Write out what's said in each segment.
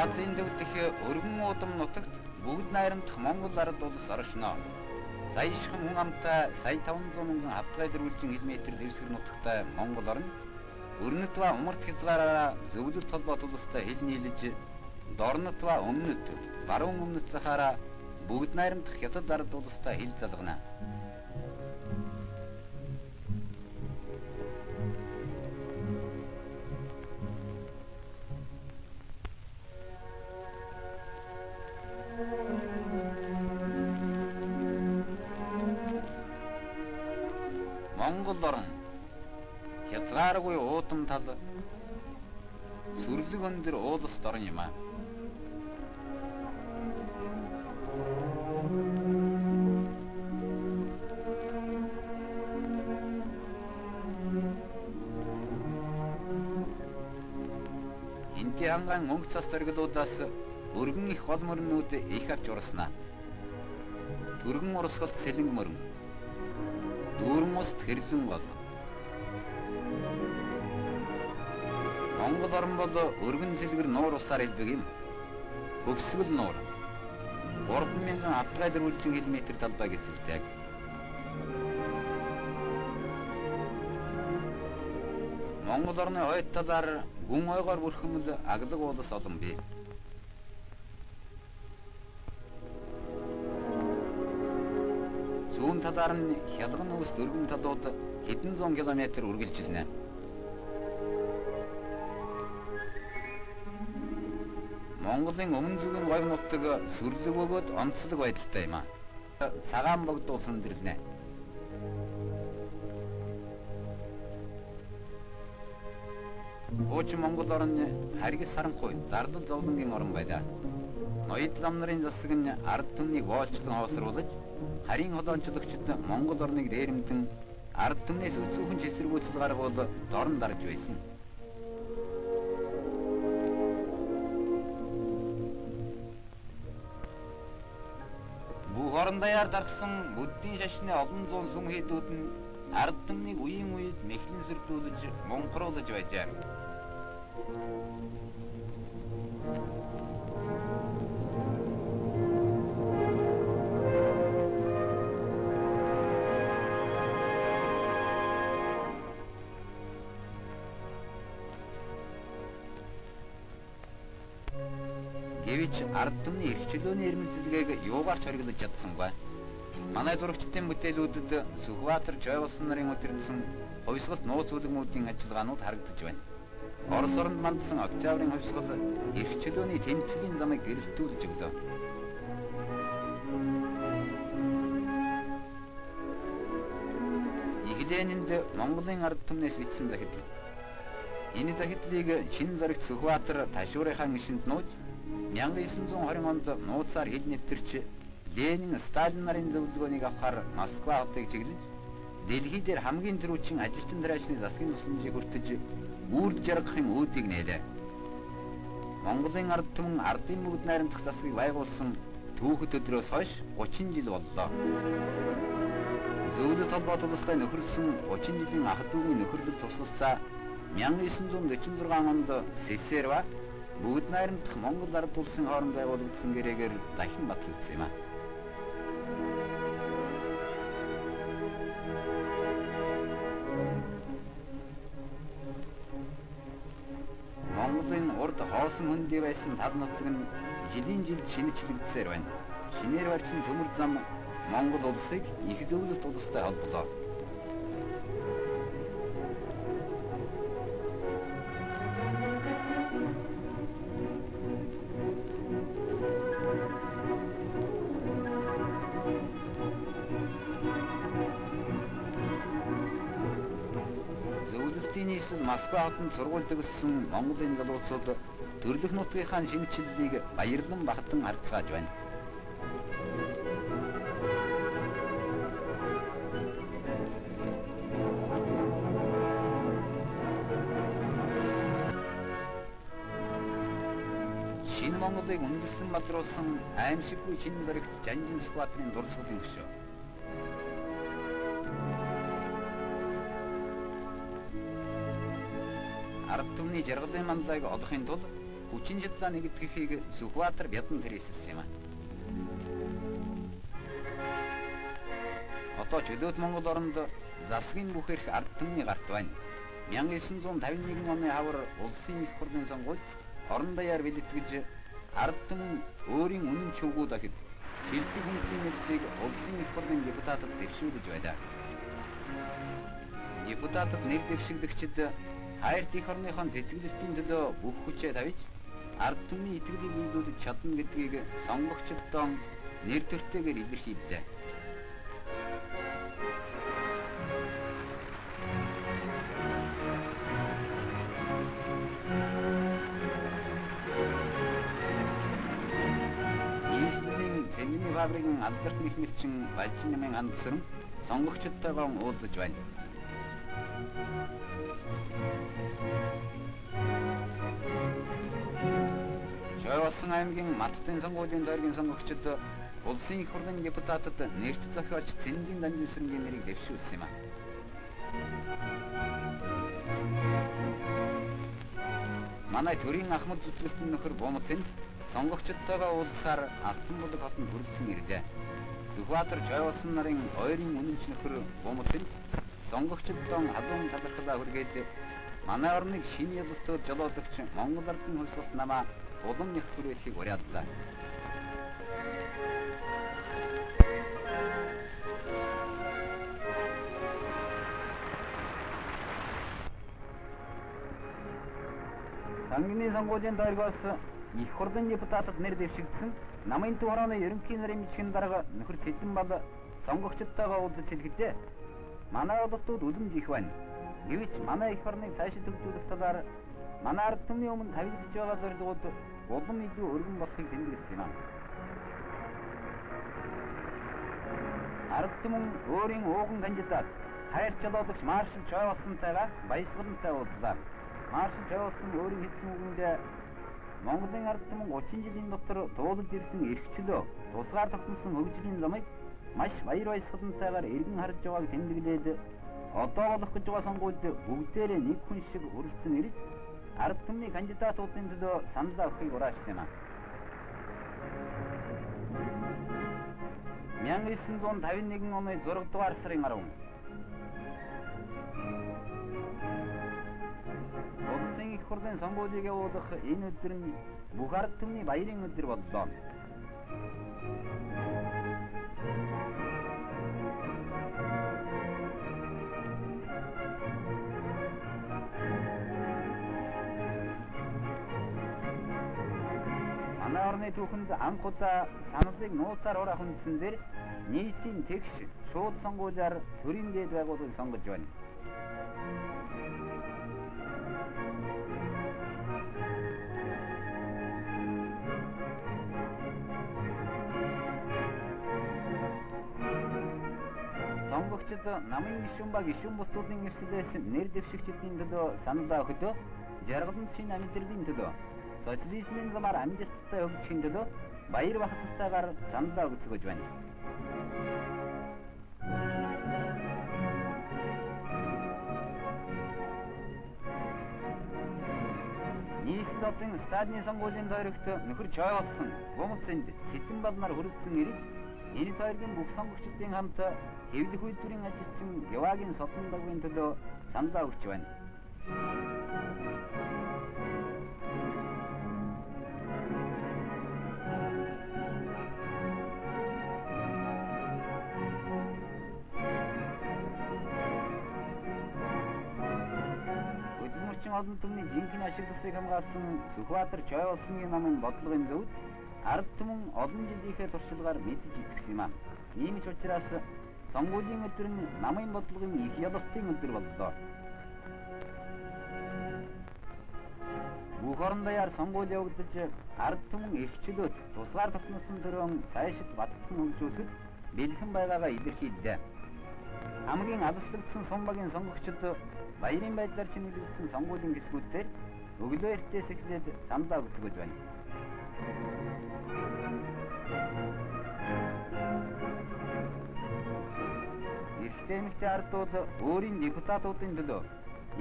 Азийн төвдөх өргөн удам нутагт бүгд найрамдах Монгол ард улс оршино. Саяхан хүн амтай сая 500 мянган хавтгай дөрвөлжин км дэвсгэр нутагтай Монгол орн өрнөт ба умарт хязгаараараа зөвлөлт холбоот улстай хил нийлж дорнот ба өмнөд баруун өмнөд захаараа бүгд найрамдах хятад ард улстай хил залгана. Монгол орн хязгааргүй уудам тал сүрлэг өндөр уулс орн юм аа. Энти ханган өнгө цас дэргэлүүдээс өргөн их хол мөрнүүд их авч урснаа. Түргэн урсгалт сэлэнг мөрөн. Дүүрэн уст хэрлэн бол. Монгол орн бол өргөн сэлгэр нуур усаар илбэг юм. Хөвсгөл нуур. 3000 хавтгай дөрвөлжин км талбай эзэлдэг. Монгол орны ойд талаар гүн ойгоор бүрхэмэл аглаг уулс олон бий. Зүүн талаар нь хялган ус дөрвөн талууд хэдэн зуун километр үргэлжилнэ. Монголын өмнө зүгийн говь нутаг сүрлэг өгөөд онцлог байдалтай юм аа. Цагаан богд улсан дэрлэнэ. Хуучин Монгол орн харгис харанхуй зардал зовлонгийн орн байлаа. Ноёд лам нарын засаг нь ард түмнийг воолчлон хоосруулж харийн холоончлогчид Монгол орныг дээрэмдэн ард түмнээс өцөөхөн эсэргүүцэл гаргуул дорн дарж байсан. Бүх орон даяар дарсан бүддийн шашны олон зуун сүм хийдүүд нь ард түмнийг үеийн үед мэхлэн сэрдүүлж монхруулж байжээ. Гэвч ард түмний эрх чөлөөний эрмэлзэлгээг юугаар ч хориглож чадсангүй. Манай зурагчдын бүтээлүүдэд Сүхбаатар Жойволсон нарын удирдсан хувьсгалт нууц үлгэмүүдийн ажиллагаанууд харагдаж байна. Орос оронд мандсан октябрийн хувьсгал эрх чөлөөний тэмцэлийн замыг гэрэлтүүлж өглөө. Иглээнинд Монголын ард түмнээс бичсэн захидал. Энэ захидлыг шинэ зоригт Сүхбаатар Ташуурын хаан гишэнд нууж 1920 онд нууцаар хил нэвтэрч Ленин, Сталин нарын зөвлөгөөнийг авахар Москва хотыг чиглэж дэлхий дээр хамгийн түрүүчийн ажилчин тариачны засгийн тусламжийг хүртэж үрд жаргахын үүдийг нээлээ. Монголын ард түмэн ардын бүгд найрамдах засгийг байгуулсан түүхэд өдрөөс хойш 30 жил боллоо. Зөвлөлт холбоот улстай нөхөрлсөн 30 жилийн ах дүүгийн нөхөрлөл туслалцаа 1946 онд Сесерва бүгд найрамдах Монгол ард улсын хооронд байгуулагдсан гэрээгээр дахин батлагдсан юм аа. Монголын урд хоосон хөндөй байсан тал нутаг нь жилийн жилд шинэчлэгдсээр байна. Шинээр барьсан төмөр зам Монгол улсыг их зөвлөлт улстай холболоо. Москва хотод сургууль төгссөн Монголын залуучууд төрлөх нутгийнхаа шинэчлэлийг баярлан багтан харцгааж байна. Шинэ Монголыг үндэслэн бадруулсан аимшиггүй шинэ зоригт Жанжин Сүхбаатарын дурсгалын хөшөө. Ард түмний жаргалын манлайг олохын тулд хүчин чиглэл нэгтгэхийг Сүхбаатар бядан тэрээссэн юм а. Одоо чөлөөт Монгол оронд засгийн бүх эрх ард түмний гарт байна. 1951 оны хавар улсын их хурлын сонгуульд орон даяар бэлтгэж ард түмэн өөрийн үнэн чугуу дахид шилдэг хүнсийн нэрсийг улсын их хурлын депутатад дэвшүүлж байлаа. Депутатад нэр дэвшигдэгчид хайрт их орныхон цэцгэлэлтийн төлөө бүх хүчээ тавьж ард түмний итгэлийг биелүүлж чадна гэдгийг сонгогчдод нэр төртэйгээр илэрхийллээ. Цэнгний фабрикийн алдарт нэхмэлчин Балжин нэмийн андсрын сонгогчдтойгоо уулзаж байна. Жойволсон аймгийн Маттын сонгуулийн дайргийн сонгогчид улсын их хурлын депутатад нэрт зохиолч Цэнгийн Данжинсрынгийн нэрийг дэвшүүлсэн юм а. Манай төрийн Ахмад зүтгэлтэн нөхөр Бомтын сонгогчдтойгоо уулзсаар Алтанбулаг хотод хүрэлцэн ирлээ. Сүхбаатар Жойволсон нарын ойрын үнэнч нөхөр Бомтын сонгогчдод халуун талархлаа хүргээд манай орныг шинэ ялалтаар жолоодогч Монгол ардын хөлсөлт намаа улам их түрээхийг уриаллаа. Сангины сонгуулийн дайргаас их хурлын депутатад нэр дэвшигдсэн намын туураны ерөнхий нарийн бичгийн дарга нөхөр Цэдэнбал сонгогчдтойгоо уулзаж хэлэхдээ манай улсууд үлэмж их байна. Гэвч манай их орныг цаашид хөгжүүлэх талаар манай ард түмний өмнө тавигдж байгаа зорилгууд улам илүү өргөн болохыг тэмдэглэсэн юм. Ард түмэн өөрийн ууган кандидат хайр жолоодогч Маршал Жойволсонтойгоо баясгалантай уулзлаа. Маршал Жойволсон өөрийн хэлсэн үгэндээ Монголын ард түмэн 30 жилийн дотор туулж ирсэн эрхчлөө тусгаар тогтносон хөгжлийн замыг маш баяр баясгалантайгаар эргэн харж байгааг тэмдэглээд одоо болох гэж байгаа сонгуульд бүгдээрээ нэг хүн шиг хүрэлцэн ирж ард түмний кандидатуудын төлөө санал авахыг ураачсан юм а. 1951 оны 6 дугаар сарын 10 улсын их хурлын сонгуулийг явуулах энэ өдөр нь бүх ард түмний баярын өдөр боллоо. Манай орны түүхэнд анх удаа саналыг нууцаар ураа хүндсэн дээр нийтийн тэгш шууд сонгуулиар төрийн дээд байгууллагыг сонгож байна. Сонгогчид намын гишүүн ба гишүүн бусдын эрсдэлээс нэр дэвшигчдийн төлөө саналаа өгдөө жаргалан шинэ амьдралын төлөө социализмын замаар амжилттай хөгжихийн төлөө баяр бахалстайгаар саналаа өгсөж байна. Нийслэлтийн стадны сонгуулийн дайрагт нөхөр Жойволсон, Бомтынд Цэдэнбал нар хүрэлцэн ирж энэ дайргийн бүх сонгогчдын хамт хэвлэх үйлдвэрийн ажилчин Яваагийн Содон дагвын төлөө саналаа өгч байна. Олон түмний жинхэнэ ашиглалтыг хамгаалсан Сүхбаатар Жойволсны намын бодлогын зөвд ард түмэн олон жилийнхээ туршлагаар мэдж итгэсэн юм а. Ийм ч учраас сонгуулийн өдөр нь намын бодлогын их ялалтын өдөр боллоо. Бүх орон даяар сонгуул явагдаж ард түмэн эрхчлөөд тусгаар тогтносон төрөн цаашид баттан хөгжүүлэхэд бэлхэн байгаагаа илэрхийллээ. Хамгийн алслагдсан сумбагийн сонгогчид баярын байдлаар чимэглэсэн сонгуулийн хэсгүүдээр өглөө эртээс эхлээд саналаа өгсөж байна. Эртний эмэгтэй ардууд өөрийн депутатуудын төлөө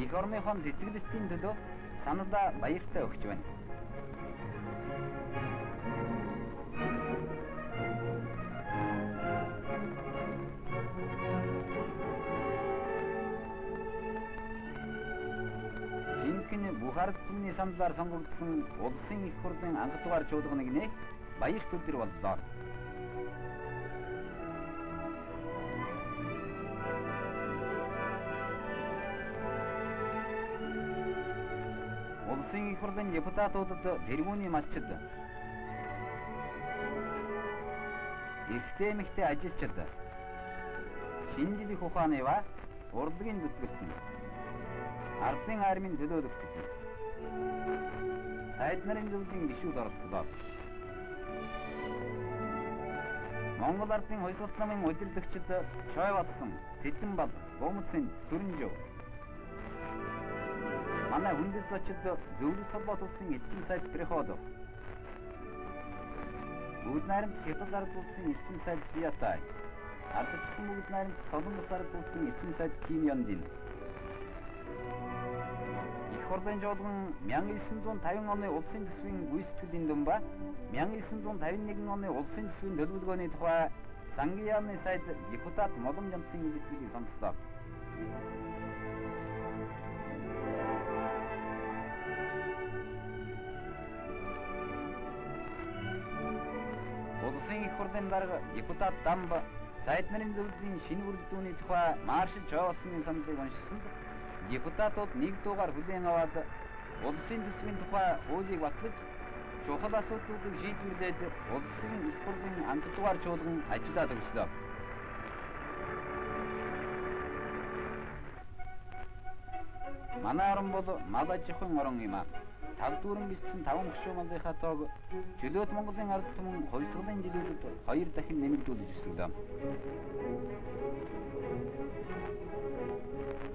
их орныхон цэцгэлэлтийн төлөө саналаа баяртай өгч байна. улс ард түмний саналаар сонгогдсон улсын их хурлын анх дугаар чуулганыг нээх баярт өдөр боллоо. Улсын их хурлын депутатуудад тэргүүний малчид, экстремисттэй ажилчид, шинжлэх ухааны ба урлагийн зүтгэлтэн, ардын армийн төлөөлөгчид, сайд нарын зөвлөлийн гишүүд оролцлоо. Монгол ардын хойсолт намын удирдагчид Чой Батсан, Тэтэнбал, Гомцэн, Сүрэнжөв, манай хүндэт зочид зөвлөлт холбоот улсын элчин сайд Приходов, бүгд найрамд Хятад ард улсын элчин сайд Зиятай, ардчилсан бүгд найрамд Солонгос ард улсын элчин сайд Ким Ёндин. Их хурлын жуулган 1950 оны улсын төсвийн гүйцэтгэлийн дүн ба 1951 оны улсын төсвийн төлөвлөгөөний тухай Сангияны сайд депутат Молон Жамцын илэрхийлгийг сонслоо. Улсын их хурлын дарга депутат Дамба сайд нарын зөвлөлийн шинэ бүрэлдэхүүний тухай маршал Чоосны саналыг уншсан. Депутатууд нэг дугаар хүлээн аваад улсын төсвийн тухай хуулийг батлаж чухал асуудлуудыг шийдвэрлээд улсын их хурлын анх дугаар чуулган ажиллаа төгслөө. Манай орон бол мал аж ахуйн орон юм а. Тал дүүрэн бэлдсэн 5 гишүүн малынхаа тоог чөлөөт Монголын ард түмэн хувьсгалын жилүүдэд 2 дахин нэмэгдүүлж өсгөлөө.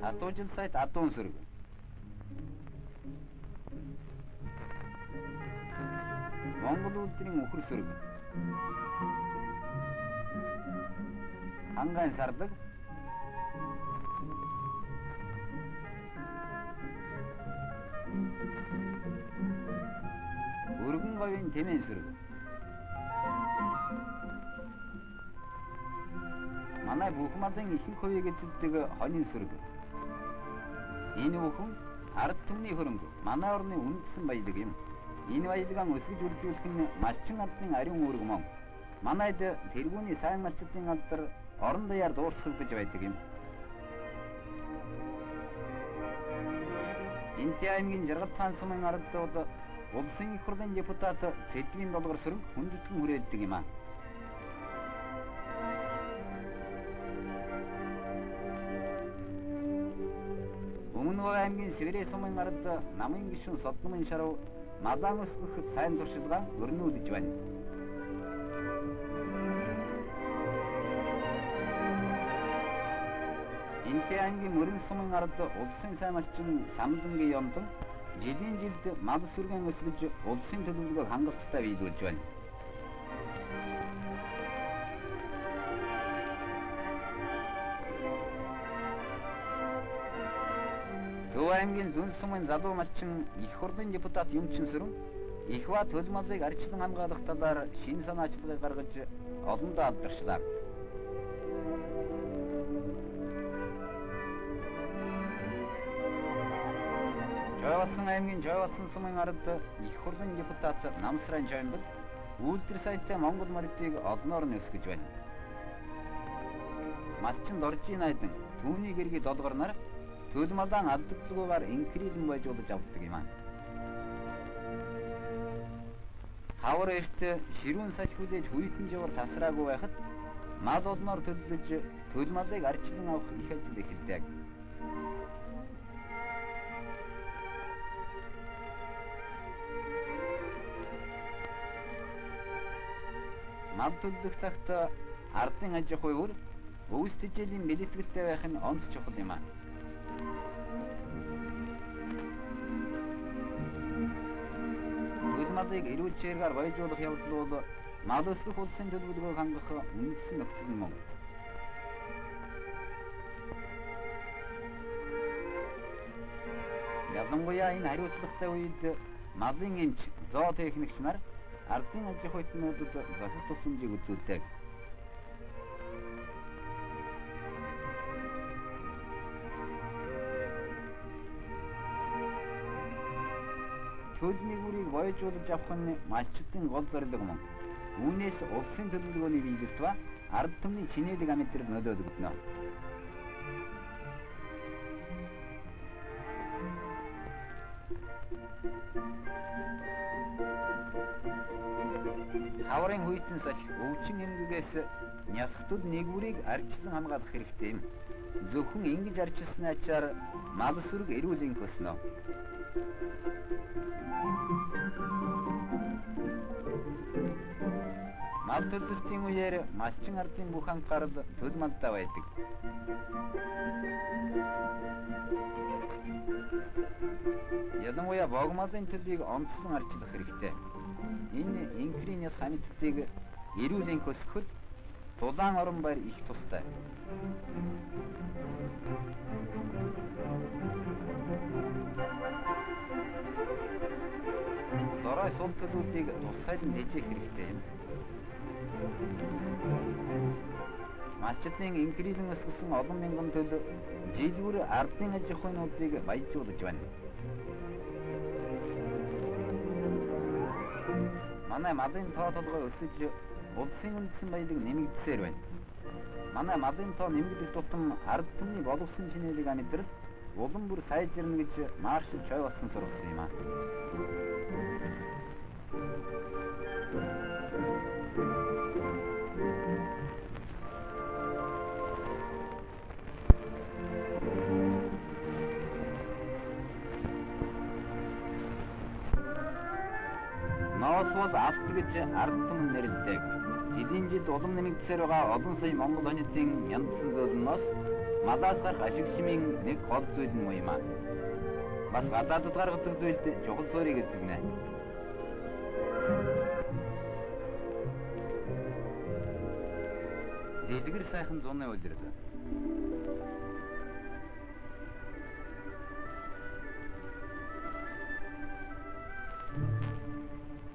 Хатуужил сайд Адуун сүрэг. Монгол улсын өхөр сүрэг. Хангайн сардаг. Өргөн говийн тэмээн сүрэг. Манай бүх малын ихэнх хувийг эзэлдэг хонин сүрэг. Энэ бүхэн ард түмний хөрөнгө манай орны үндэстэн баялаг юм. Энэ баялагаа өсгөж үржүүлэх нь малчин ардын ариун үүрэг мөн. Манайд тэргүүний сайн малчдын алдар орон даяар дуурсгагдж байдаг юм. Энти аймгийн Жаргал хаан сумын ардууд улсын их хурлын депутат Сэдвийн долгор сүрэг хүндэтгэн хүрээлдэг юм а. Өмнөг аймгийн Сэгрээ сумын ард намын гишүүн Содномын шарав малаан өсгөх сайн туршилгаа өрнүүлж байна. Энти аймгийн Мөрөн сумын ард улсын сайн малчин Самдангийн Ёмдон жилийн жилд мал сүргэн өсгөж улсын төлөвлөгөөг хангалттай биелүүлж байна. Төв аймгийн Зүн сумын залуу малчин их хурлын депутат Юмчин Сүрэн их ба төл малыг арчлан хамгаалах талаар шинэ санаачлагыг гаргаж олондоо алдарчлаа. Чойватсан аймгийн Чойватсан сумын ард их хурлын депутат Намсран Чойнбол үйлдвэр сайтай Монгол мордыг олноор нь өсгөж байна. Малчин Доржийн найдан түүний гэргий долгор нар төл малаан алдагдaltaгаар инкрилэн байжуулж авдаг юм аа. Хавар эрт ширүүн саж хүлээж хүйтэн жавар тасраагүй байхад мал олноор төлөвлөж төл малыг арчлан авах их ажил эхэлдэг. Мал төлөвлөх цагт ардын аж ахуй үр өвс тэжээлийн бэлэтгэлтэй байх нь онц чухал юм аа. Малыг эрүүл чиргээр баяжуулах явдал бол мал өсгөх улсын төлөвлөгөөг хангах үндсэн нөхцөл юм. Ялангуяа энэ хариуцлагатай үед малын эмч, зоотехникч нар ардын аж ахуйчнуудад зохих тусламжийг үзүүлдэг. төлний бүрийг воёжуулж авах нь малчдын гол зорилго мөн. Үүнээс улсын төлөвлөгөөний биелэлт ба ард түмний чинээдэг амьдрал нөлөөлөгдөнө. Хаврын хүйтэн салхи өвчин эмгэгээс нясхтууд нэг бүрийг арчилсан хамгаалах хэрэгтэй юм. Зөвхөн ингэж арчилсны ачаар мал сүрэг эрүүлийн хөснө. Мал төлөвлөлтийн үеэр малчин ардын бүх анхаарал төл малдаа байдаг. Ялангуяа богмалын төлөвийг онцлон арчилах хэрэгтэй. Энэ инкрийн яс ханиттыг эрүүлийн хөсгөхөд тулаан орон байр их тустай. Дорой сул төлөвлөлтийг тусгайлан дижих хэрэгтэй юм. Малчдын инкрийн өсгсөн олон мянган төлөв жилүүр ардын аж ахуйнуудыг баяжуулж байна. Манай малын тоо толгой өсөж улсын үндсэн баялаг нэмэгдсээр байна. Манай малын тоо нэмэгдэх тутам ард түмний боловсон чинэлэг амьдрал улам бүр сайжирна гэж Маршал Чой болсон сургасан юм аа. Ноос бол алт гэж ард түмэн нэрлэдэг. Жилийн жилд улам нэмэгдсээр байгаа олон сая монгол хоньдын янзсан зөөлнөөс малаас гарах ашиг шимийн нэг гол зүйл нь юм аа. Бас гадаадд гаргадаг зүйлд чухал суурийг эзэгнэ. Дэлгэр сайхан зуны үлрэл.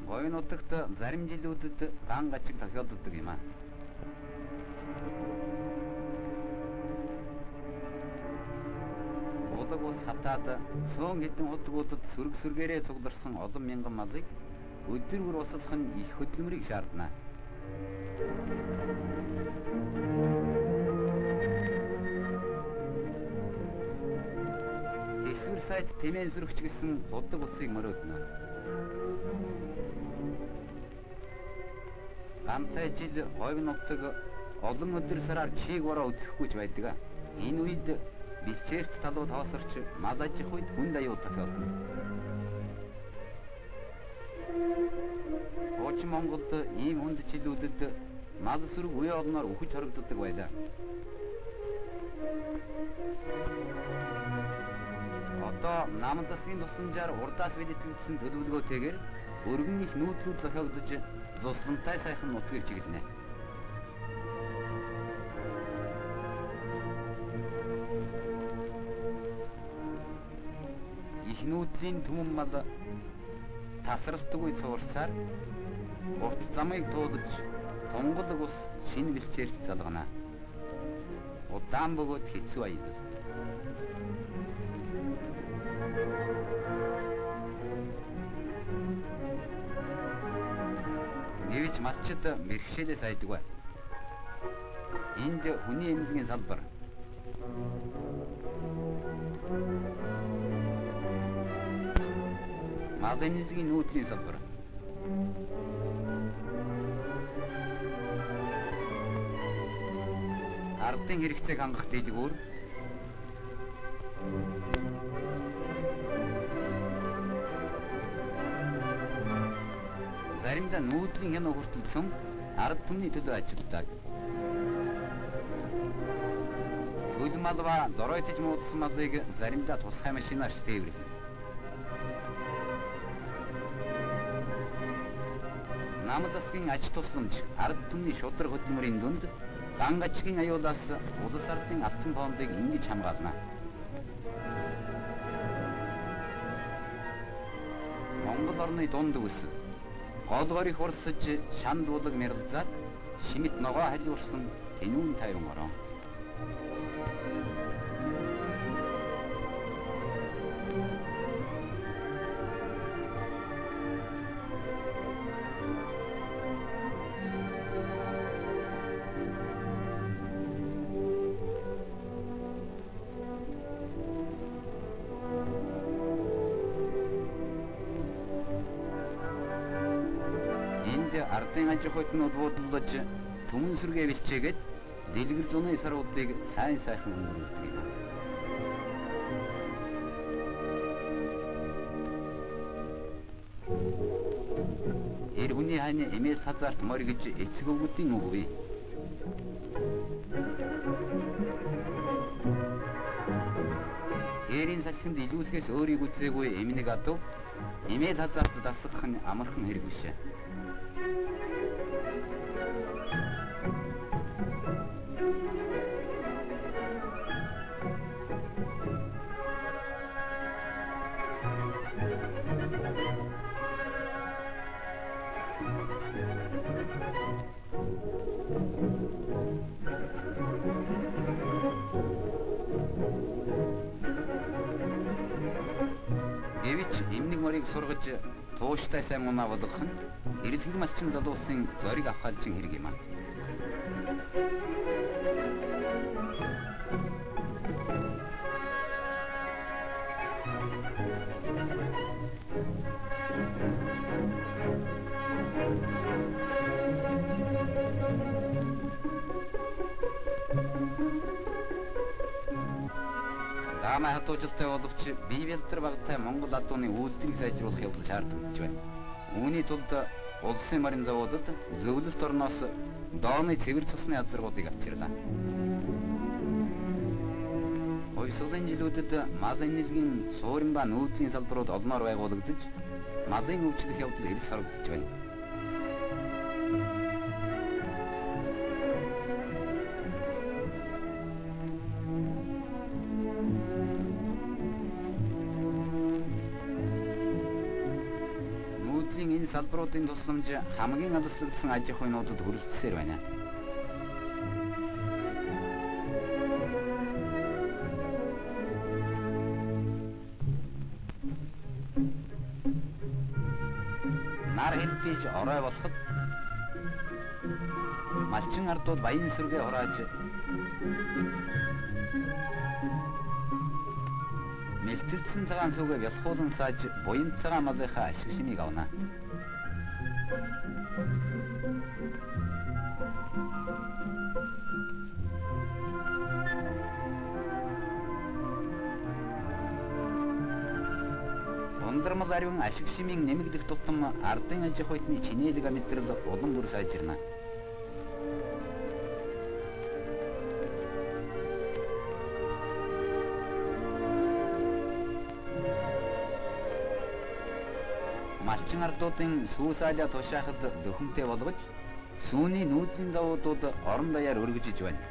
Говийн нутагт зарим жилүүдэд дан гачиг тохиолддог юм аа. Удаг ус хатаад цөөн хэдэн хутгуудад сөрөг сөргээрээ цугларсан олон мянган малыг өдөр бүр услах нь их хөдөлмөрийг шаардна. Эсвэл сайд тэмээн сөрөгч гэсэн удаг усыг мөрөөднө. Гантай жил говийн нутаг олон өдөр сараар чийг бороо үзэхгүй ч байдаг. Энэ үед бэлчээрт талууд хоосорч мал аж ахуйд хүнд аюул тохиолдно. Хуучин Монголд ийм хүнд жилүүдэд мал сүрэг үе олноор үхэж хоригддог байлаа. Одоо намын засгийн тусламжаар урдаас бэлтгэгдсэн төлөвлөгөөтэйгээр өргөн их нүүдлүүд тохиогдож зуслантай сайхан нутгийг чиглэнэ. Их нүүдлийн түмэн мал тасралтгүй цуурсаар урт замыг туулж тунгалаг ус шинэ бэлчээрт залгана. Удаан бөгөөд хэцүү аял. Нэвч малчид мэрхшээлээс айдаггүй. Энд хүний эмнэлгийн салбар. Малын эмнэлгийн нүүдлийн салбар. Ардын хэрэгцээг хангах дэлгүүр. Заримдаа нүүдлийн хяно хүртэлсэн ард түмний төлөө ажилладаг. Хөл мал ба доройтож муудсан малыг заримдаа тусгай машинаар тээвэрлэв. Намын засгийн аж тусламж ард түмний шудраг хөдөлмөрийн дүнд дан гачгийн аюулаас улс ардын автан фондыг ингэж хамгаална. Монгол орны дунд үс голгорыг хурсаж шанд булаг мэрэлзаад шимит ногоо халиурсан тэнүүн тайван орон. ардын аж ахуйнууд буудалж түмэн сүргээ бэлчээгээд дэлгэр зуны саруудыг сайн сайхан өнгөрүүлдэг юм. Хүний хааны эмээл хазаарт моргиж эцэг өвгүүдийн үгүй. Эрийн салхинд илүүлэхээс өөрийг үзээгүй эмнийг адуу эмээл хазаарт дасгах нь амархан хэрэг биш. Гэвч эмнийг морийг сургаж тууштай сайн унаа болгох нь эрэлхэг малчин залуусын зориг авахалжин хэрэг юм аа. Даамай хатуужилтай боловч бие бэлтэр багтай Монгол адууны үйлдвэрийг сайжруулах явдал шаардлагатай байна. Үүний тулд улсын морин заводад зөвлөлт орноос дооны цэвэр цусны азаргуудыг авчирлаа. Хувьсгалын жилүүдэд малын нийлгийн суурин ба нүүдлийн салбарууд олноор байгуулагдаж малын өвчлөх явдал эрс харагдаж байна. Энэ салбаруудын тусламж хамгийн алслагдсан аж ахуйнуудад хүрэлцсээр байна. Нар хэлбэж орой болоход малчин ардууд баян сүргээ хурааж мэлтэлсэн цагаан сүгээ бясалгуулан сааж буян цагаан малынхаа ашиг шимийг авна. Ундрмал ариун ашиг шимийг нэмэгдэх тутам ардын аж ахуйны чинээлэг мэдрэл улам бүр сайжирна. Малчин ардуудын сүүсаалаа тушаахад дөхөнтэй болгож сүүний нүүдлийн давуудууд орон даяар өргөж иж байна.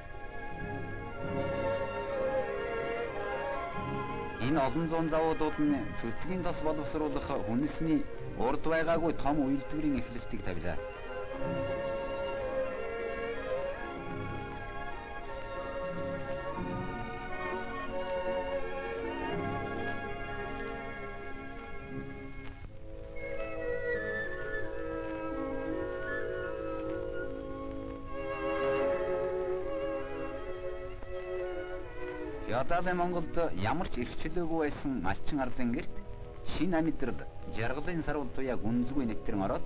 Энэ олон зуун давуудууд нь цэцгийн тос боловсруулах хүнсний урд байгаагүй том үйлдвэрийн эхлэлтийг тавилаа. Ядалын Монголд ямар ч эрхчлөөгүй байсан малчин ардын гэрт шинэ амьдрал жаргалын сарвал туяа гүнзгүй нэвтрэн ороод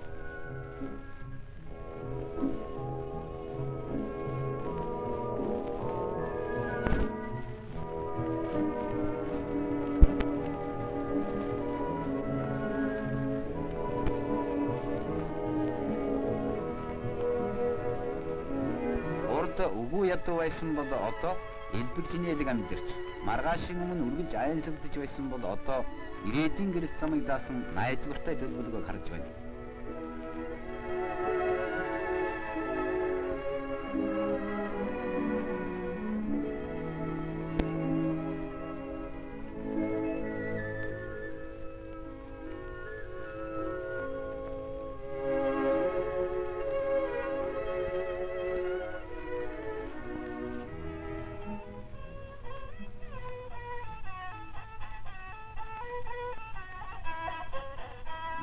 урд үгүй ядуу байсан бол одоо элбэг чинээлэг амьдэрч маргаашийн өмнө үргэлж аяnsagдж байсан бол одоо ирээдүйн гэрэл замыг даасан найдвартай төлөвлөгөө харж байна.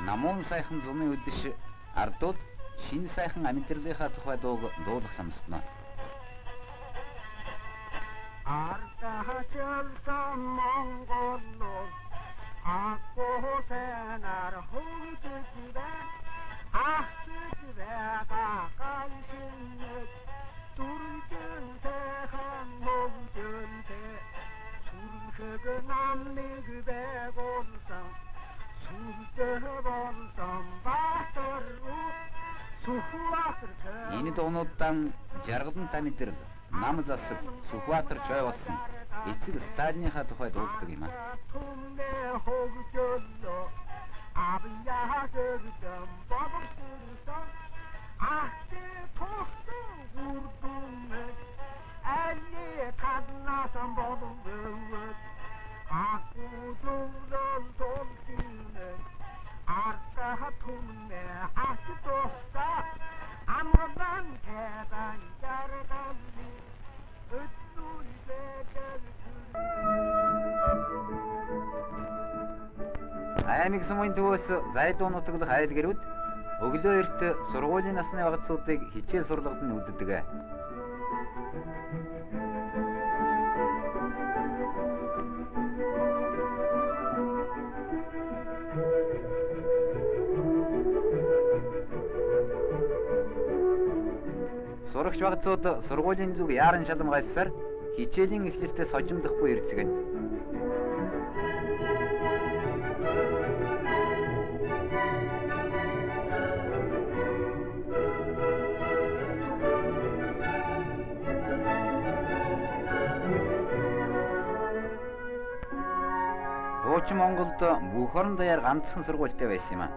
Намун сайхан зуны өдөш ардууд шинэ сайхан амьдралынхаа тухай дууг дуулах самстана. Ардахачалсан Монголлог аккосэнар хөвдөсдэ ахсэг 내가 간신히 두른 새한 몸전대 술흑은 남미그 백원상 술대본상 바터루 수후아들 Энэ дуунуудаа жаргалантай мэдрэл нам засаг Сүхбаатар чой болсон эцэг Сталиныхаа тухай дуулдаг юм аа. 통내 호구절로 아비야서던 버벅스던 아떼 토스 우르동네 알리에 가드나선 버벅스던 아꾸둥던 돈기네 아까 통내 아스토스다 아무런 계단 자르간니 으뚜이 Аймаг сумын төвөөс зайдуу нутаглах айл гэрүүд өглөө эрт сургуулийн насны багцуудыг хичээл сургалтад нь үлддэг. Сурагч багцууд сургуулийн зүг яаран шалам гайсаар хичээлийн эхлэлтээс хожимдохгүй ирцгэн. Хуучин Монголд бүх орон даяар ганцхан сургуультай байсан юм аа.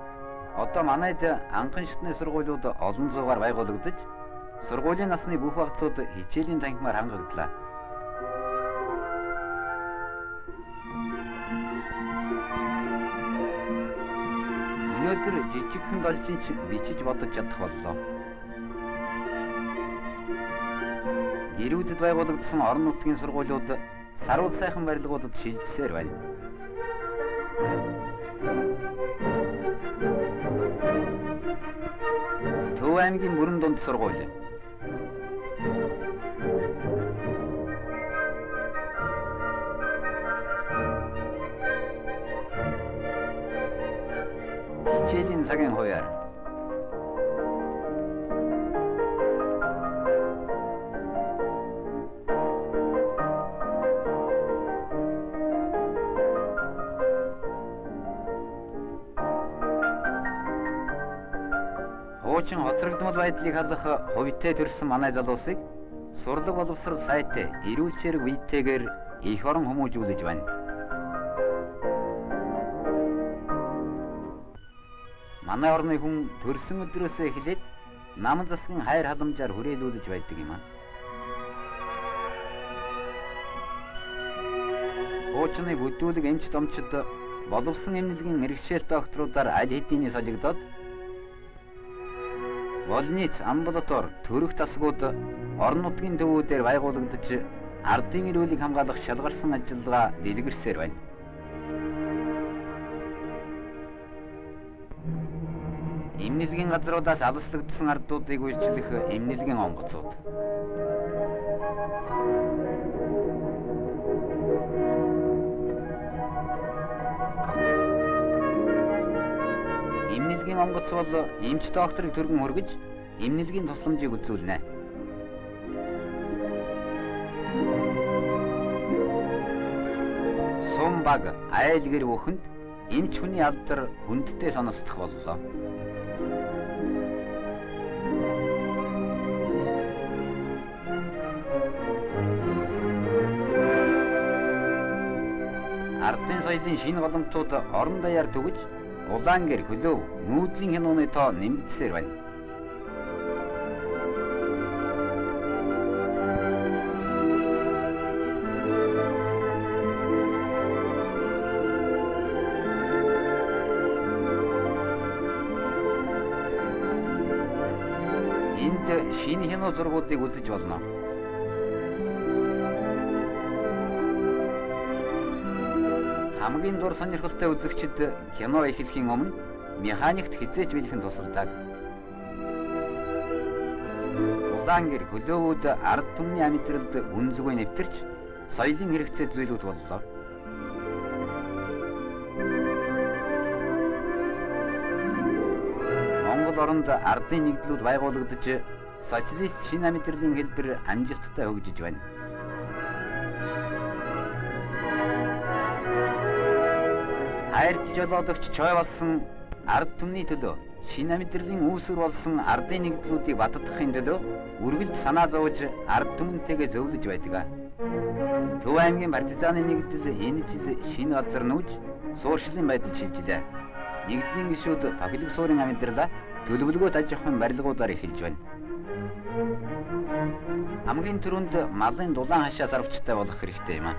Одоо манайд анхан шатны сургуулиуд олон зуугаар байгуулагдаж, сургуулийн насны бүх багцууд хичээлийн танхимаар хангаглалаа. Өнөөдөр жижигхэн голжинч бичиж бодож чадах боллоо. Ирүүдэд байгуулагдсан орон нутгийн сургуулиуд саруул сайхан барилгуудад шилжсээр байна. Төв аймгийн бүрэн дунд сургууль. Хичээлийн цагийн хувиар. Хуучин хоцрогдмол байдлыг халах хувьтай төрсэн манай залуусыг сурлаг боловсрол сайт эрүүл чирэг вийтэйгээр их орон хүмүүжүүлж байна. Манай орны хүн төрсөн өдрөөсөө эхлээд нам засгийн хайр халамжаар хүрээлүүлж байдаг юм аа. Хуучны бүдүүлэг эмч домчид боловсон эмнэлгийн мэргэжил докторуудаар аль хэдийн солигдоод больниц, амбулатори, төрөх засгууд орон нутгийн төвүүдээр байгуулагдаж ардын эрүүлийг хамгаалах шалгарсан ажиллагаа дэлгэрсээр байна. Эмнэлгийн газруудаас алслагдсан ардуудыг үйлчлэх эмнэлгийн онгоцууд. Эмнэлгийн онгоц бол эмч докторыг түргэн хүргэж эмнэлгийн тусламжийг үзүүлнэ. Сум баг айл гэр бүхэнд эмч хүний алдар хүндтэй санагдах боллоо. Ардын соёлын шинэ голомтууд орон даяар төгөж улаан гэр хөлөө нүүдлийн хянууны тоо нэмэгдсээр байна. Энд шинэ хянуу зургуудыг үзэж болно. Хамгийн дур сонирхолтой үзэгчид кино эхлэхийн өмнө механикт хизээч бэлхэн тусалдаг. Улаан гэр хөлөөвүүд ард түмний амьдралд үнзгүй нэвтэрч соёлын хэрэгцээ зүйлүүд боллоо. Монгол оронд ардын нэгдлүүд байгуулагдаж социалист шинэ мэдрэлийн хэлбэр амжилттай хөгжиж байна. Хайрт жолоодогч Чой болсон ард түмний төлөө шинэ мэдрэлийн үүсвэр болсон ардын нэгдлүүдийг баттгахын төлөө үргэлж санаа зовж ард түмэнтэйгээ зөвлөж байдаг. Төв аймгийн партизаны нэгдэл энэ жил шинэ газар нүүж суурьшилын байдал шилжлээ. Нэгдлийн гишүүд тохилог суурин амьдралаа төлөвлөгөөт аж ахуйн барилгуудаар эхэлж байна. Хамгийн түрүүнд малын дулаан хашаа сарвчтай болох хэрэгтэй юм аа.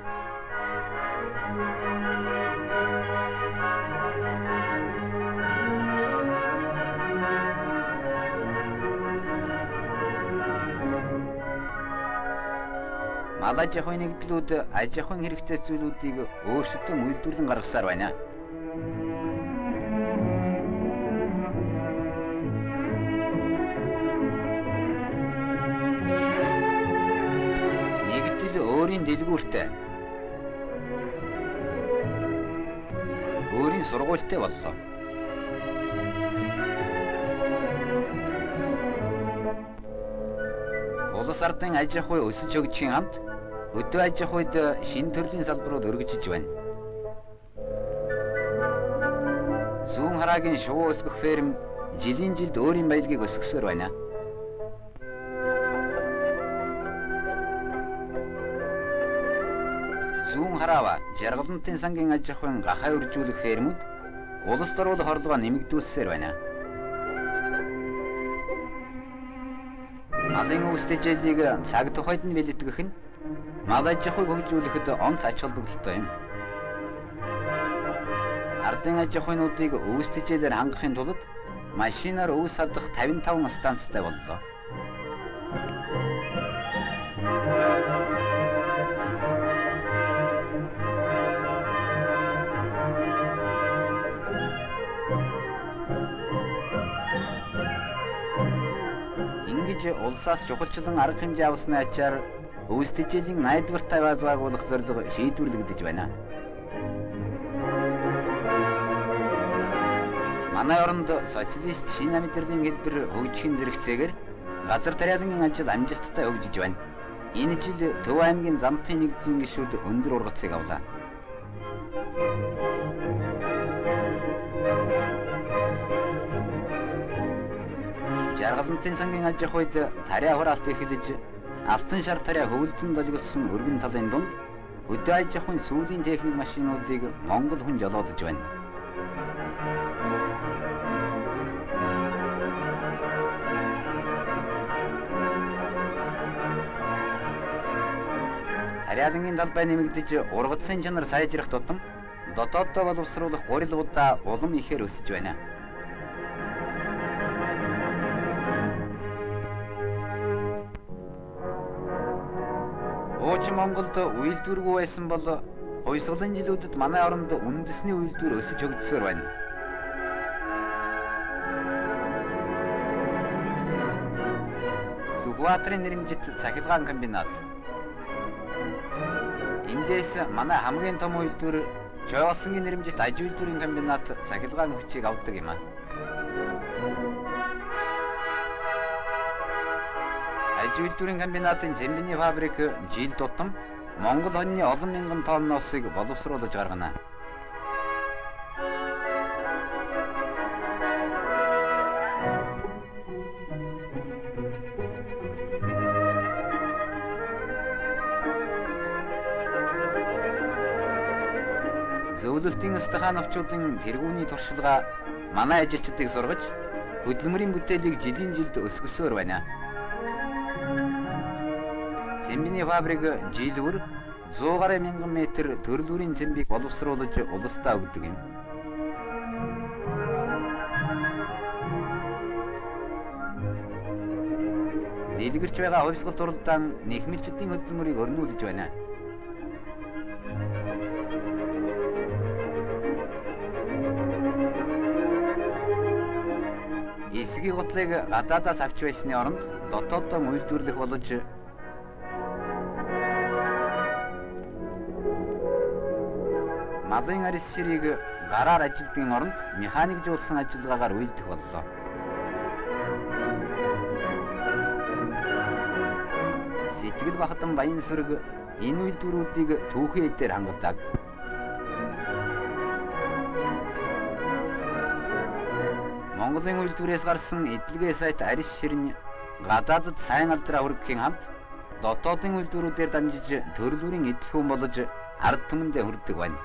Мал аж ахуйн нэгдлүүд аж ахуйн хэрэгтэй зүйлүүдийг өөрсдөө үйлдвэрлэн гаргасаар байна. Нэгдэл өөрийн дэлгүүртэй, өөрийн сургуультай боллоо. Улс ардын аж ахуй өсөж хөгжихийн хамт өдөө аж ахуйд шинэ төрлийн салбарууд өргөжж байна. Зүүн хараагийн шувуу өсгөх ферм жилийн жилд өөрийн баялагийг өсгсөөр байна. Зүүн хараава Жаргалантын сангийн аж ахуйн гахай үржүүлэх фермүүд улс төрийн хорлогоо нэмэгдүүлсээр байна. Малын үүстэжлийг цаг тухайд нь бэлтгэх нь мал аж ахуйг хөгжүүлэхэд онц ач холбогдолтой юм. Ардын аж ахуйнуудыг үүстэжлээр хангахын тулд машинаар өвс садах 55 станцтай боллоо. Ингэж улсаас чухалчлан арга хэмжээ авсны ачаар өвсдөжлийн 80-р тавиаз байгуулах зорилго шийдвэрлэгдэж байна. Манай оронд социалист шинэ мэдрэлийн хэлбэр хөгжихийн зэрэгцээгээр газар тариалангийн ажил амжилттай хөгжиж байна. Энэ жил Төв аймгийн замтын нэгдлийн гишүүд өндөр ургацыг авлаа. Жаргалантын сангийн аж ахуйд тариа хураалт эхэлж алтан шар тариа хөвөлдсөн долгисон өргөн талын дунд өдөө аж ахуйн сүүлийн техник машинуудыг Монгол хүн жолоодож байна. Тариалангийн талбай нэмэгдэж ургацын чанар сайжрах тутам дотооддоо боловсруулах гурилгуудаа улам ихээр өсөж байна. Уучин Монголд үйлдвэргүй байсан бол хувьсгалын жилүүдэд манай оронд үндэсний үйлдвэр өсөж хөгжсөөр байна. Сүхбаатарын нэрмжит цахилгаан комбинат. Эндээс манай хамгийн том үйлдвэр Чойосгийн нэрмжит аж үйлдвэрийн комбинат цахилгаан хүчийг авдаг юм аа. Аж үйлдвэрийн комбинатын Зэмбиний фабрик жил тутам Монгол хоньны олон мянган тонн усыг боловсруулж гаргана. Зөвлөлтийн стахановчуудын тэргүүний туршилгаа манай ажилчдыг сургаж хөдөлмөрийн бүтээлийг жилийн жилд өсгөсөөр байна. Зэмбиний фабрик жилбэр 100 гаруй мянган метр төрөлбөрийн зэмбийг боловсруулж улсдаа өгдөг юм. Дэлгэрч байгаа хувьсгал дурлалдаан нэхмэлчдийн хөдөлмөрийг өрнүүлж байна. Эсгийн готлыг гадаадаас авч байсны оронд дотооддоо үйлдвэрлэх болж малын арьс ширийг гараар ажилтны оронд механикжуулсан ажиллагаагаар үйлдэх боллоо. итгэл бахдан баян сүрэг энэ үйлдвэрүүдийг түүхэн эдээр хангадаг. Монголын үйлдвэрээс гарсан эдлэгээ сайт арьс ширнэ гадаадд сайн алдраа хүргэхийн хамт дотоодын үйлдвэрүүдээр дамжиж төрөл бүрийн эдлэхүүн болж ард түмэндээ хүрдэг байна.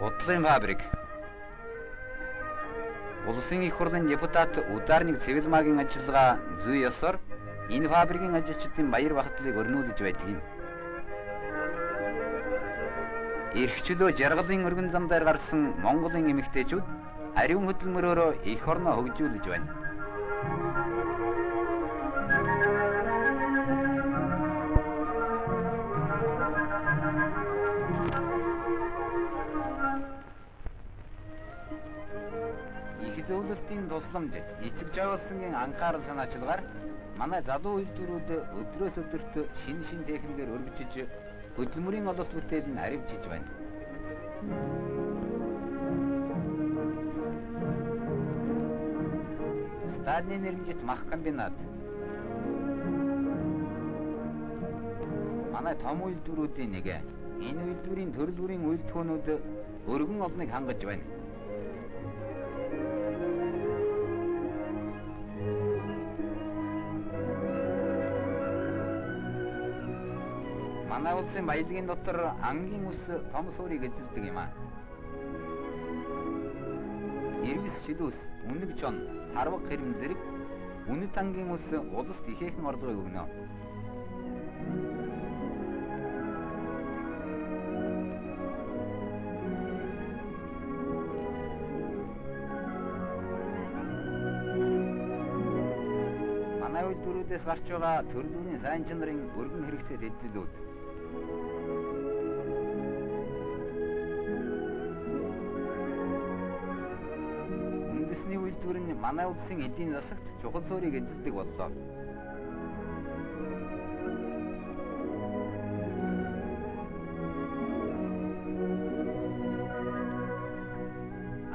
Гутлын фабрик. Улсын их хурлын депутат ударник Цэвэлмагийн ажиллагаа зүй ёсоор энэ фабрикийн ажилчдын баяр багтлыг өрнүүлж байдаг юм. Эрхчлөө жаргалын өргөн зам дээр гарсан Монголын эмэгтэйчүүд ариун хөдөлмөрөөр эх орноо хөгжүүлж байна. Их зөвлөлтийн тусламж эцэг жавуулсан анхаарал санаачлагаар манай залуу үйлдвэрүүд өдрөөс өдөрт шинэ техникээр өргөжиж хөдөлмөрийн ололт бүтээл нь харивжиж байна. Сталины нэрмжит мах комбинат. Манай том үйлдвэрүүдийн нэг. Энэ үйлдвэрийн төрөл бүрийн үйлдвэрүүд өргөн олныг хангаж байна. Манай улсын баялагын дотор ангийн ус том суурийг эзэлдэг юм аа. Ирвис шилүүс, үнэг чон, тарваг хэрэм зэрэг үнэт ангийн ус улсад ихээхэн орлогыг өгнө. Манай үйлдвэрүүдээс гарч байгаа төрөл бүрийн сайн чанарын өргөн хэрэгтэй дэдэлүүд. Үндэсний үйлдвэр нь манай улсын эдийн засагт чухал суурийг эзэлдэг боллоо.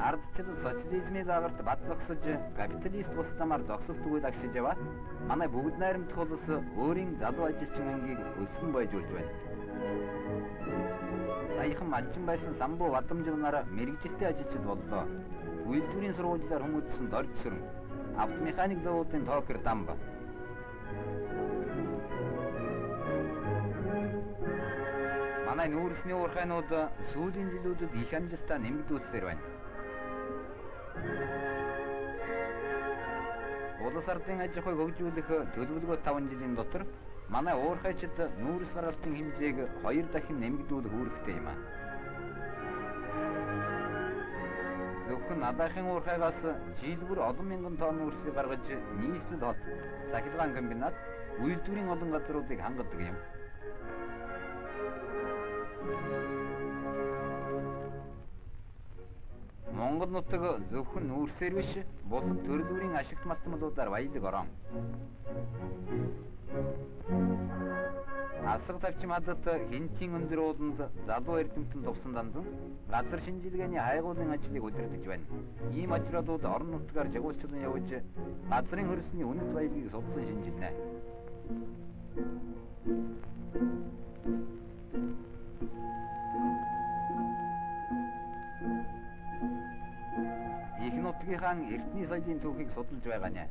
Ардчил социализмын дагарт бат зогсож капиталист бус замаар зогсолт үйл агшиж яваад манай бүгд найрамдах улс өөрийн залуу ажилчин ангийг өсгөн бойжуулж байна. Саяхан малчин байсан самбуу бадамжнараа мэрэгжилтэй ажилчид боллоо. Үйлдвэрийн сургуулиар хүмүүжсэн дорж сүрэн автомеханик заводын токер дамба. Манай нүүрсний уурхайнууд сүүлийн жилүүдэд их амжилтаа нэмэгдүүлсээр байна. Улс ардын аж ахуйг хөгжүүлэх төлөвлөгөө 5 жилийн дотор манай уурхайчид нүүрс гаргалтын хэмжээг 2 дахин нэмэгдүүлэх үүрэгтэй юм аа. Зөвхөн адаахын уурхайгаас жил бүр олон мянган тонн нүүрсийг гаргаж нийслэл хот, сахилгаан комбинат, үйлдвэрийн олон газруудыг хангадаг юм. Монгол нутаг зөвхөн нүүрсээр биш, бусад төрөл бүрийн ашигт малтмалуудаар баялаг орон. Асар тавчим хадад хинтийн өндөр ууланд залуу эрдэмтэн тувсан данзан газар шинжилгээний хайгуулын ажлыг удирдах байна. Ийм ажлууд орон нутгаар жагуулчлан явж газрын хөрсний үнэт баялагийг судалсан шинжилнэ. Их нутгийнхаа эртний соёлын түүхийг судалж байгаа нэ.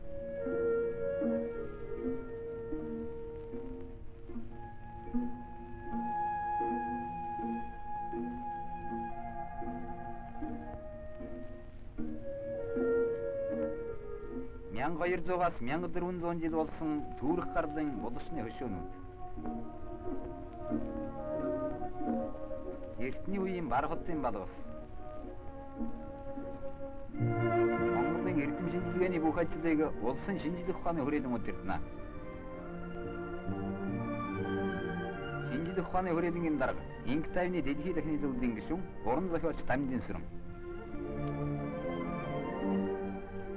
Мянга 200-аас 1400 жил болсон түүрэх гарлын булшны хөшөөнүүд. Эртний үеийн бархадын балгас. Монголын эрдэм шинжилгээний бүх ажлыг улсын шинжлэх ухааны хүрээлэн удирдана. Шинжлэх ухааны хүрээлэнгийн дарга инг тайвны дэлхийн дахны зөвлөлийн гишүүн уран зохиолч Дамжин Сүрэн.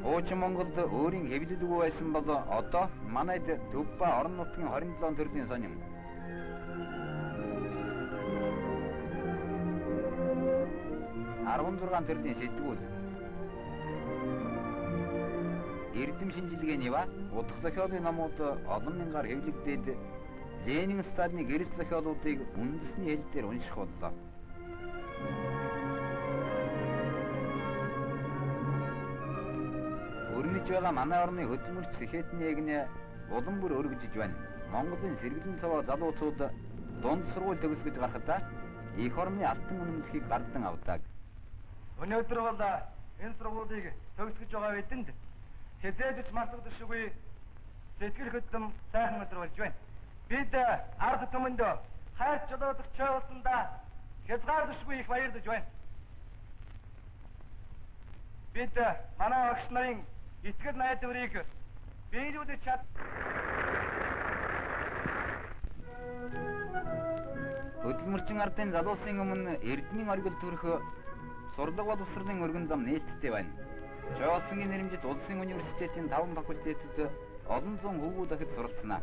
Хуучин Монголд өөрийн хэвлэл үгүй байсан бол одоо манайд төв ба орон нутгийн 27 төрлийн сонин. Арван 6 төрлийн сэтгүүл. эрдэм шинжилгээний ба утга зохиолын номууд олон мянгаар хэвлэгдээд Ленин Сталины гэрэл зохиолуудыг үндэсний хэл дээр унших боллоо. Өрнөж байгаа манай орны хөдөлмөрч Сэхэтний эгнээ улам бүр өргөжж байна. Монголын сэргэлэн цаваа залуучууд дунд сургууль төгсгөж гарахдаа их орны алтан үнэмлэхийг гардан авдаг. Өнөөдөр бол энэ сургуулийг төгсгөж байгаа бидэнд хэзээдч мартагдашгүй сэтгэл хөдлөм сайхан өдөр болж байна. Бид ард түмэнд хайр чөлөөтөж чуулсандаа хязгаарлашгүй их баярлаж байна. Бид манай багш нарын итгэл найдварыг биелүүлж чад. Хөдөлмөрчин ардын залуусын өмнө эрдмийн оргил төрөх сурлаг боловсролын өргөн зам нээлттэй байна. Жолсонгийн нэрмжит улсын университетийн 5 факультетэд олон зуун хөвгүүд дахид суралцсанаа.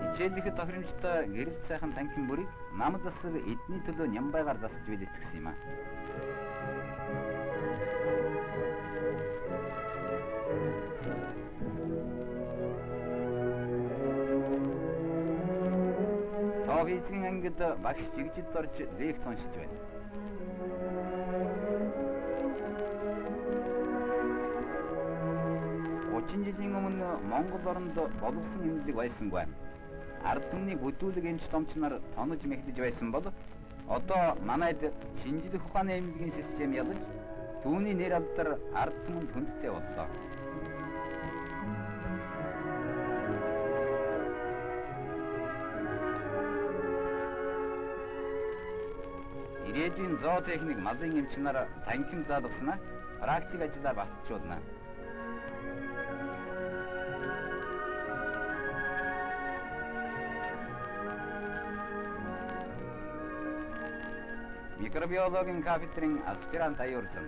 Хичээллэхэд тохиромжтой гэрэл сайхан танхим бүрийг намд засаг эдний төлөө нямбайгаар засаж билэтгсэн юм а. Физикийн ангид багш жигжид орж лекц уншиж байна. Очин жилийн өмнө Монгол оронд боловсон эмнэлэг байсангүй. Ард түмний бүдүүлэг эмч томч нар тонож мэхлэж байсан бол одоо манайд шинжлэх ухааны эмнэлгийн систем ялж түүний нэр алдар ард түмэнд хүндтэй боллоо. Ирээдүйн зоотехник малын эмч нар танхим заалгасна практик ажиллаа батжуулна. Микробиологийн кафедрын аспирант аюулсан.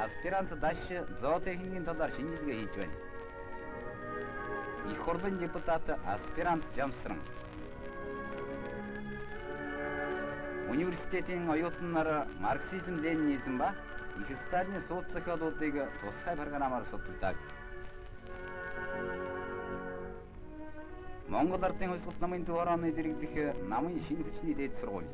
Аспирант даш зоотехникийн талаар шинжилгээ хийж байна. Их хурлын депутат аспирант Жамсран. Университетийн оюутан нар марксизм, ленинизм ба их Сталины сууд зохиолуудыг тусгай программаар судалдаг. Монгол ардын хувьсгалт намын төв хорооны дэргэдэх намын шинэ хүчний дээд сургууль.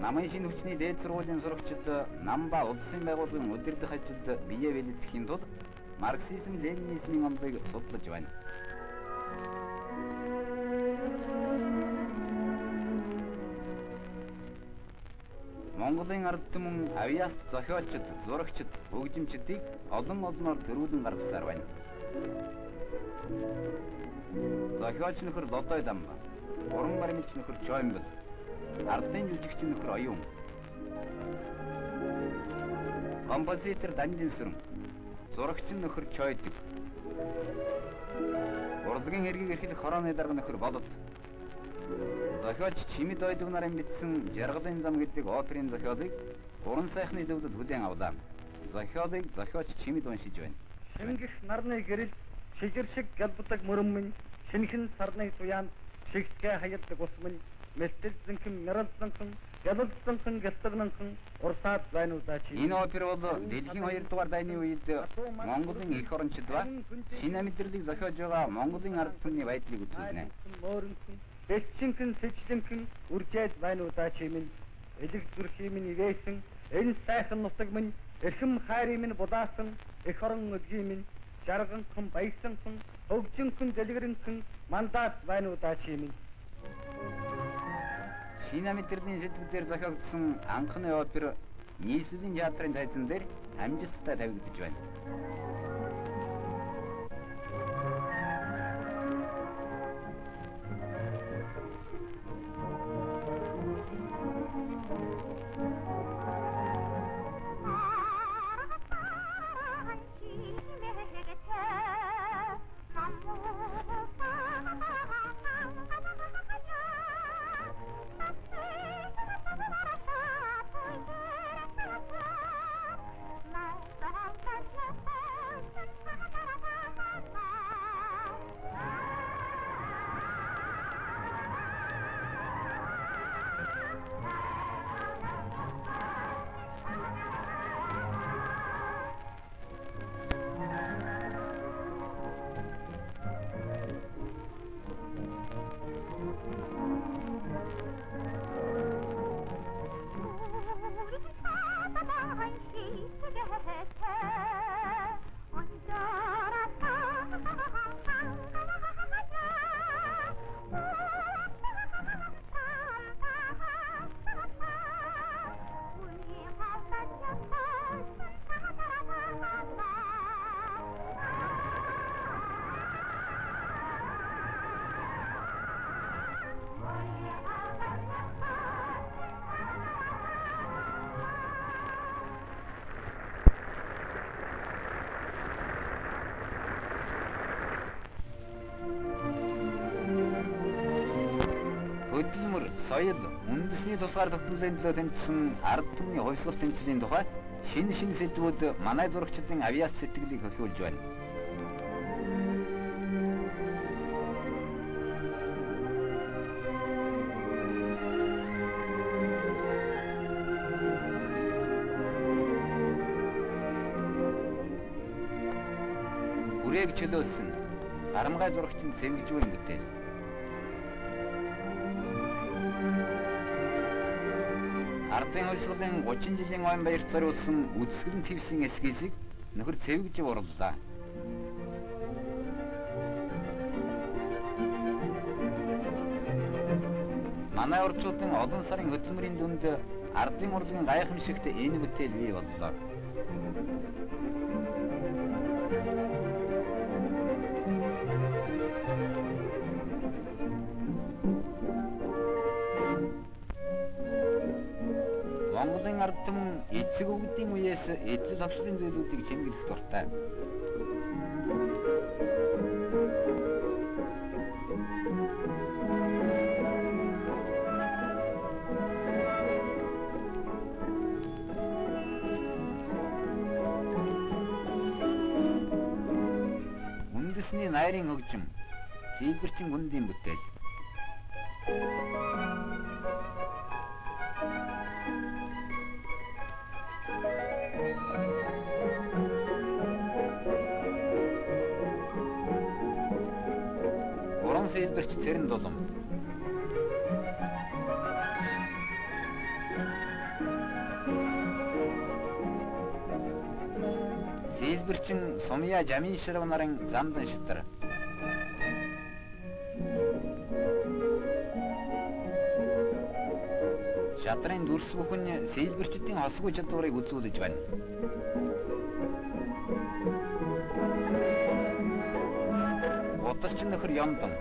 Намын шинэ хүчний дээд сургуулийн сурагчид нам ба улсын байгууллагын удирдах ажилд бие бэлтгэхийн тулд марксизм, ленинизмын онолыг судлаж байна. Монголын ард түмэн авиас зохиолчид, зурагчид, хөгжимчдийг олон олноор төрүүлэн гаргасаар байна. Зохиолч нөхөр Лодой Дамба, уран баримтч нөхөр Чоймбол, ардын жүжигч нөхөр Оюун, композитор Данжин Сүрэн, зурагч нөхөр Чойдөг, урлагийн хэргийг эрхлэх хорооны дарга нөхөр Болот, зохиолч Чимэд Ойдог нарын бичсэн Жаргалын зам гэдэг оперын зохиолыг уран сайхны зөвлөлд хүлээн авлаа. Зохиолыг зохиолч Чимэд уншиж байна. Шингэх нарны гэрэл шигэр шиг галбдаг мөрөн минь шинхэн сарны туяанд шигтгэ хаяддаг ус минь мэлтэлзэнхэн мэрэлзэнхэн галалзэнхэн гэлтэгнэнхэн урсаад байнуудаа чи. Энэ опер бол дэлхийн 2 дугаар дайны үед Монголын эх орончид ба шинэ мэдрэлийг зохиож байгаа Монголын ард түмний байдлыг үзүүлнэ. Эцсинхэн сэжлэнхэн үржээд байнуудаа чи минь элэг зүрхий минь ивээсэн энэ сайхан нутаг минь эрхэм хайрын минь будаасан эх орон өдгий минь жарганхан баясанхан хөгжинхэн дэлгэрэнхэн мандат байнуудаа чи минь. Шинэ мэдрэлийн сэтгэлээр зохиогдсон анхны опер нийслэлийн театрын тайзан дээр амжилттай тавигдж байна. соёл, үндэсний тусгаар тогтнолын төлөө тэмцсэн ард түмний хувьсгал тэмцлийн тухай шинэ сэдвүүд манай зурагчдын авиац сэтгэлийг хөшөөлж байна. Бүрээг чөлөөлсөн харамгай зурагчийн цэвэгжүүрийн бүтээл. Ардын хувьсгалын 30 жилийн ойн баярт зориулсан үдсгэлэн твсийн эскизийг нөхөр цэвэгжив урлаа. Манай орчуудын олон сарын хөдөлмөрийн дүнд ардын урлагийн гайхамшигт энэ бүтээл бий боллоо. Монголын ард түмэн эцэг өвгдийн үеэс эдлэл хавшлын зүйлүүдийг чимэглэх дуртай. Үндэсний найрын хөгжим, Сэлбэрчин гүндийн бүтээл. Уран Сэлбэрч цэрэн дулам. Сэлбэрчин Сумья Жаминширав нарын замдан шатар. Шатрын дүрс бүхэн Сэлбэрчдийн хосгүй чадварыг үзүүлж байна. Утасч нөхөр Ёндон.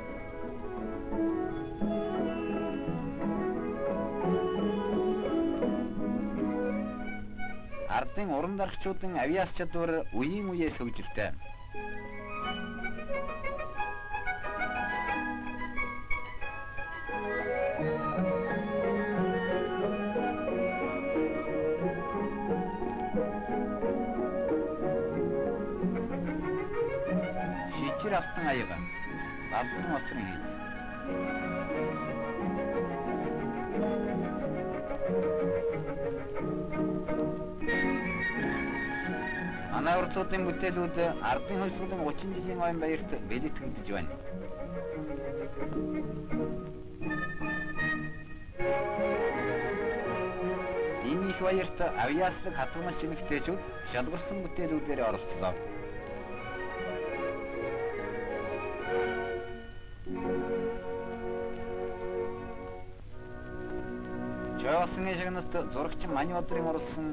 Ардын уран дарагчдын авиац чадвар үеийн үеэс хөгжилтэй. Шичир алтан аяга, балдан осрын хийж. Манай уртуудын бүтээлүүд ардын хувьсгалын 30 жилийн ойн баярт бэлтгэгдэж байна. Энэ их баярт авиаслаг хатгамж эмэгтэйчүүд шалгарсан бүтээлүүдээр оролцлоо. Жавсны шагналт зурагч Мани Бадрын оруулсан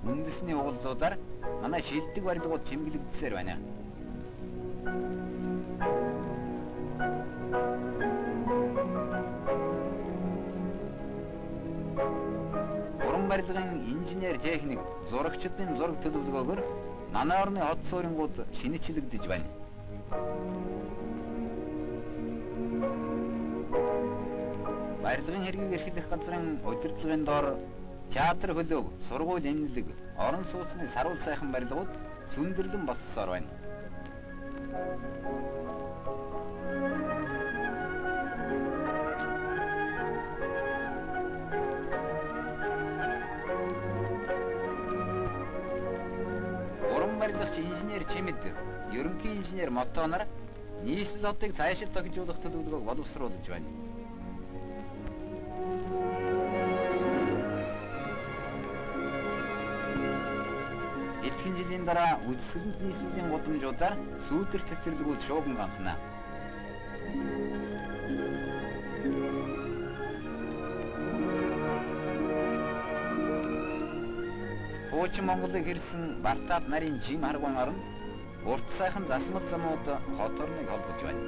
үндэсний уулзуудаар манай шилдэг барилгууд чимэглэгдсээр байна. Уран барилгын инженер техник зурагчдын зураг төлөвлөгөөгөөр манай орны хот суурьнгууд шинэчлэгдэж байна. Барилгын хэргийг эрхлэх газрын удирдлагын доор театр хөлөг, сургууль эмнэлэг, орон сууцны саруул сайхан барилгууд сүндэрлэн болсоор байна. Уран барилгач инженер Чимэд, ерөнхий инженер Мотто нар нийслэл хотыг цаашид тохижуулах төлөвлөгөөг боловсруулж байна. Эдгээр жилийн дараа үдсгэлэнт нийслэлийн гудамжуудаар сүйдэрх цэцэрлэгүүд шууган ганхна. Хуучин Монголыг хэрсэн Бартаад нарын жим харгуун орн урт сайхан засмал замууд хот орныг холбож байна.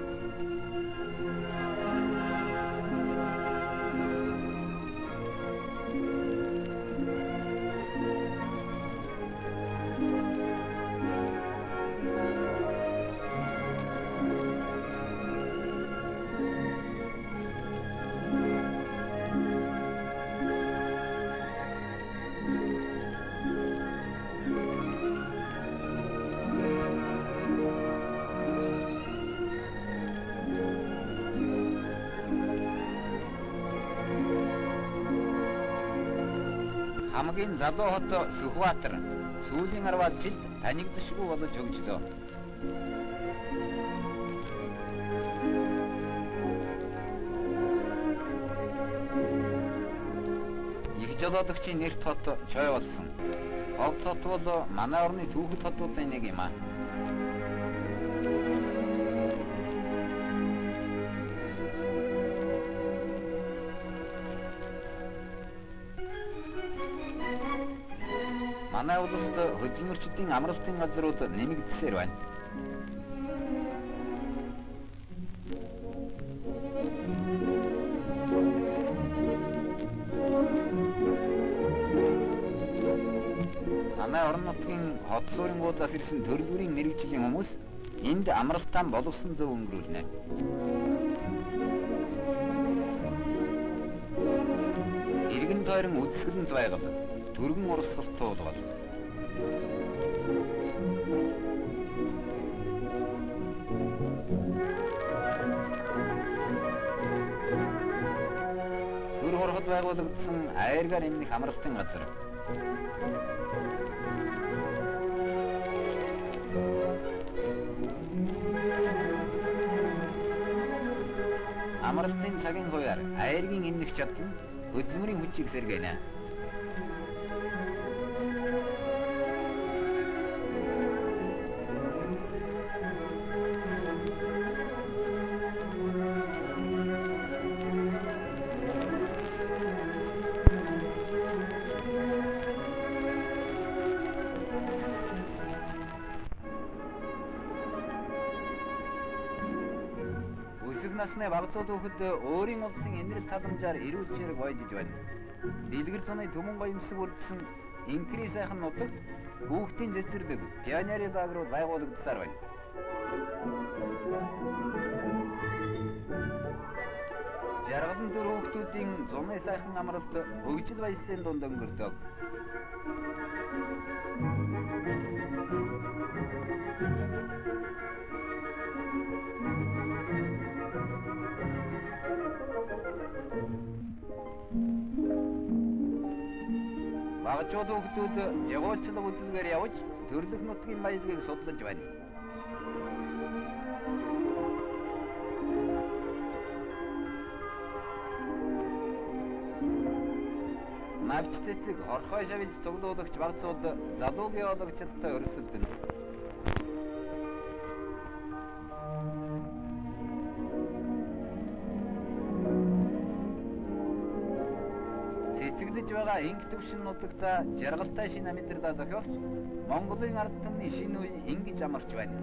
хамгийн залуу хот Сүхбаатар сүүлийн 10 жилд танигдшгүй болж хөгжлөө. Их жолоодогчийн нэрт хот Чой болсон. Хот бол манай орны түүхэд хотуудын нэг юм аа. Манай улсад хөдөлмөрчдийн амралтын газрууд нэмэгдсээр байна. Манай орон нутгийн хот суурьнгуудаас ирсэн төрөл бүрийн мэргэжлийн хүмүүс энд амралтаа боловсон зөв өнгөрүүлнэ. Иргэн тойрон үдсгэлэнт байгаль, түргэн урсгал туулгал. Түр хорхот байгуулагдсан аяргаар эмнэх амралтын газар. Амралтын цагийн хувьар аяргийн эмнэх чадал нь хөдөлмөрийн хүчийг сэргээнэ. Насны багцууд хүүхэд өөрийн улсын энэрс таламжаар эрүүл чирэг бойдож байна. Дэлгэр цоны төмөн гоёмсог үрдсэн инкри сайхан нутагт хүүхдийн цэцэрлэг пионери лагерууд байгуулагдсаар байна. Жаргалан дүр хүүхдүүдийн зуны сайхан амралт хөгжил баялсын дунд өнгөрдөг. Багцууд хүүхдүүд жагуулчлал үзүүлгээр явж төрлөх нутгийн баялагийг судлаж байна. Навч цэцэг хорхой шавж цуглуулагч багцууд залуу геологчдод өрсөлдөнө. Цэцэглэж байгаа инг төвшин нутагта жаргалтай шинэ амьдралаа зохиолч Монголын ард түмний шинэ үе ингэж амарч байна.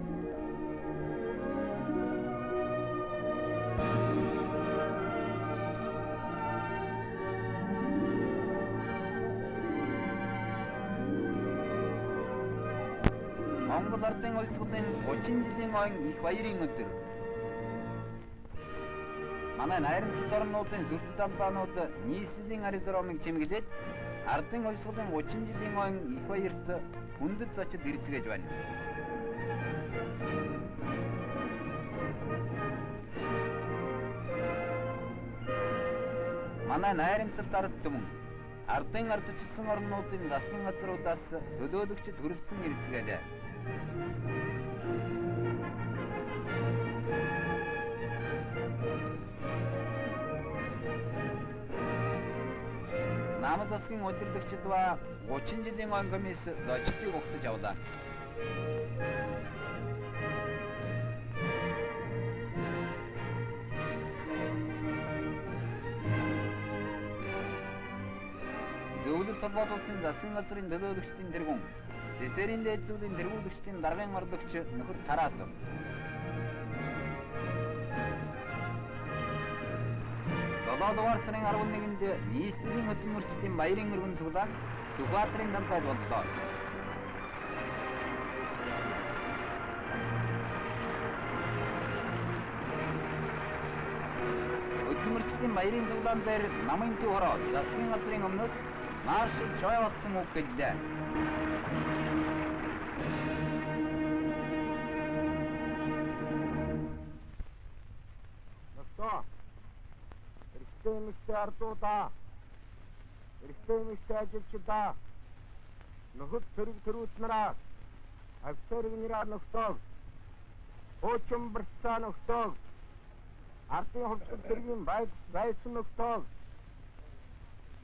Монгол ардын улсуудын 30 жилийн ойн их баярын өдөр. Манай найрамдал орнуудын сүрдэт албанууд нийслэлийн аэродромыг чимэглээд ардын улсуудын 30 жилийн ойн их баярт хүндэт зочид ирцгээж байна. Манай найрамдал ард түмэн ардын ардчилсан орнуудын заслан газруудаас төлөөлөгчд хүрэлцэн ирцгээлээ. Намын засгийн удирдагчид ба 30 жилийн ойн комисс зочдыг угтаж авлаа. Зөвлөлт толгойлсон засгийн газрын төлөөлөгчдийн тэргүүн, Цэцэрийн дээд зүйлийн тэргүүлэгчдийн даргын мордогч нөхөр Тараасов. Долоодугаар сарын 11-нд нийслэлийн хөдөлмөрчдийн баярын өргөн цуглаан Сүхбаатарын талбайд боллоо. хөдөлмөрчдийн баярын цуглаан дээр намын төв хороо засгийн газрын өмнөөс марш Чой болсон үг гэлээ. Нөтөө. Эрэгтэй эмэгтэй ардуудаа эрхтэмэгтэй ажилчдаа нөхөд төрүүтнараа офицергнэраа нөхдөг хуучин барьцаа нөхдөг ардын хувьсгал дэргийн байсан нөхдөг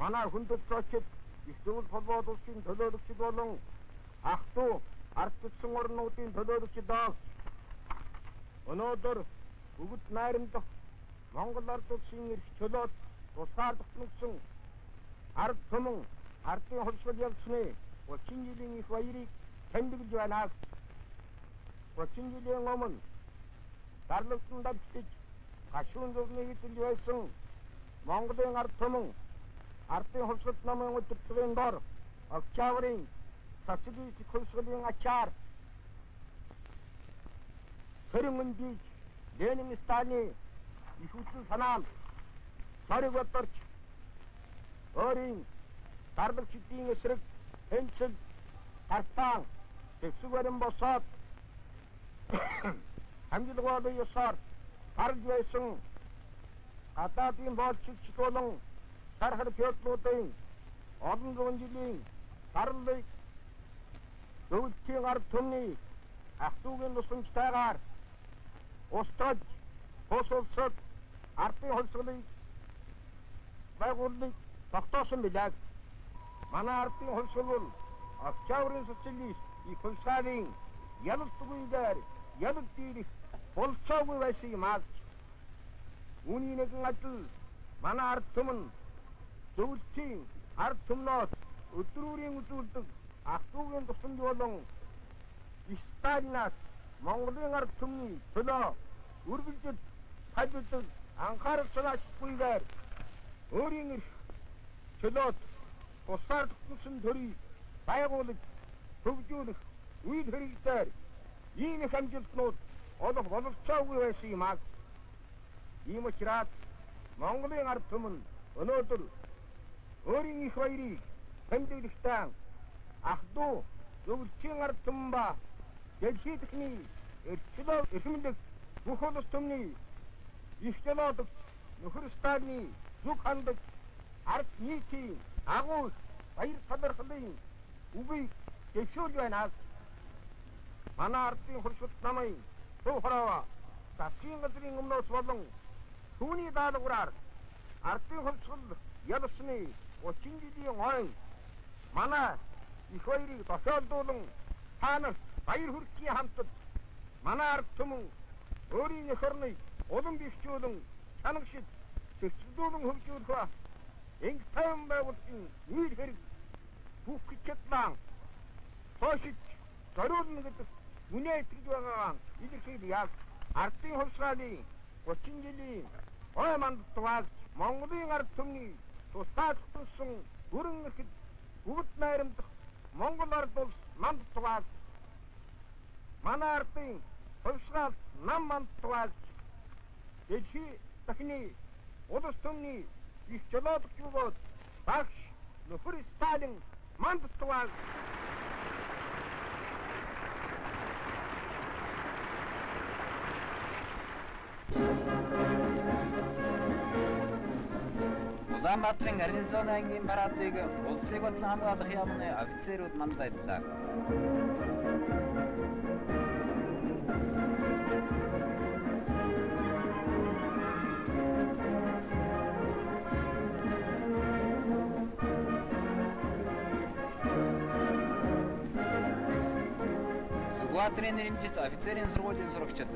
манай хүндэт зочид их зөвл холбоод улсын төлөөлөгчд болон ах トゥ ардчилсан орнуудын төлөөлөгчдөө өнөөдөр бүгд найрамдах Монгол ард улсын эрх чөлөөт тусгаар тогтносон ард түмэн ардын хувьсгал ялцны 30 жилийн их баярыг тэмдэглэж байна. 30 жилийн өмнө дарлагтан давчиж гашуун зөвний хэдэлж байсан Монголын ард түмэн ардын хувьсгал намын удирдлагын дор октябрийн социалист хувьсгалын ачаар сөрөнгөн бийж Ленин Сталины их үсэн санаанд сориг бодорч өөрийн дарлагчдын эсрэг хэнцэл тартаан тэсвэрэн босоод хамжилгаатай ёсоор харж байсан гадаадын болчигч болон сархар пётлуудын олон зуун жилийн дарлыг зөвлөлийн ард түмний ах トゥ угийн тусламжтайгаар устгаж бус улсад ардын хувьсгалыг байгуулалтыг тогтоосон билээ. Манай ардын хувьсгал бол октябрийн социалист их хувьсгалын ялалтгүйгээр ялалт дийлэх болцоогүй байсан юм аа. Үүний нэгэн ажил манай ард түмэн зөвлөлийн ард түмнөөс өдрүүрийн үзүүлдэг ах トゥ угийн тусламж болон Сталинаас Монголын ард түмний төлөө үргэлжлэж хажууддаг анхаарал санаачгүйгээр өөрийн эрх чөлөөт тусгаар тогтносон төрийг байгуулж хөгжүүлэх үйл хэрэглээр ийм их амжилтнууд олох бололцоогүй байсан юм аа. Ийм учраас Монголын ард түмэн өнөөдөр өөрийн их баярыг тэмдэглэхдээ ах トゥ зөвлөлийн ард түмэн ба дэлхийн техникийн эрхчлөө эрхэмлэх бүх улс түмний их чөлөөт нөхөр Сталины зүг хандаг ард нийтийн агуу баяр талархлын үгийг дэвшүүлж байна. Манай ардын хувьсгал намын суухраа засгийн газрын өмнөөс болон түүний даалгавраар ардын хувьсгал ялсны 30 жилийн хойно манай их баярыг тохиолдуулан таанах баяр хүртгийн хамтад манай ард түмэн өөрийн эх орныг улам бэхжүүлэн чанагшид зөрчилдүүлэн хөгжүүлэх инг тайван байгуулалтын үйл хэрэг бүх хичээдлэн тоошиж зориулна гэдэг үнэ итгэж байгаа илэрхийлье. Ардын хувьсгалын 30 жилийн ой мандтгаас Монголын ард түмний тусгай тогтсон бүрэн эрхэт бүгд найрамдах Монгол ард улс мандтгаас манай ардын хувьсгал нам мандтгаас дэлхийн техникийн улс түмний их чөлөөт бөгөөд багш нөхөр Сталин мандтгаас Улаанбаатарын Аризона ангийн парадыг улсыг бодлон хамгаалах яамны офицерууд мандайлаа. Сүхбаатарын нэрэмжит офицерийн сургуулийн сурагчид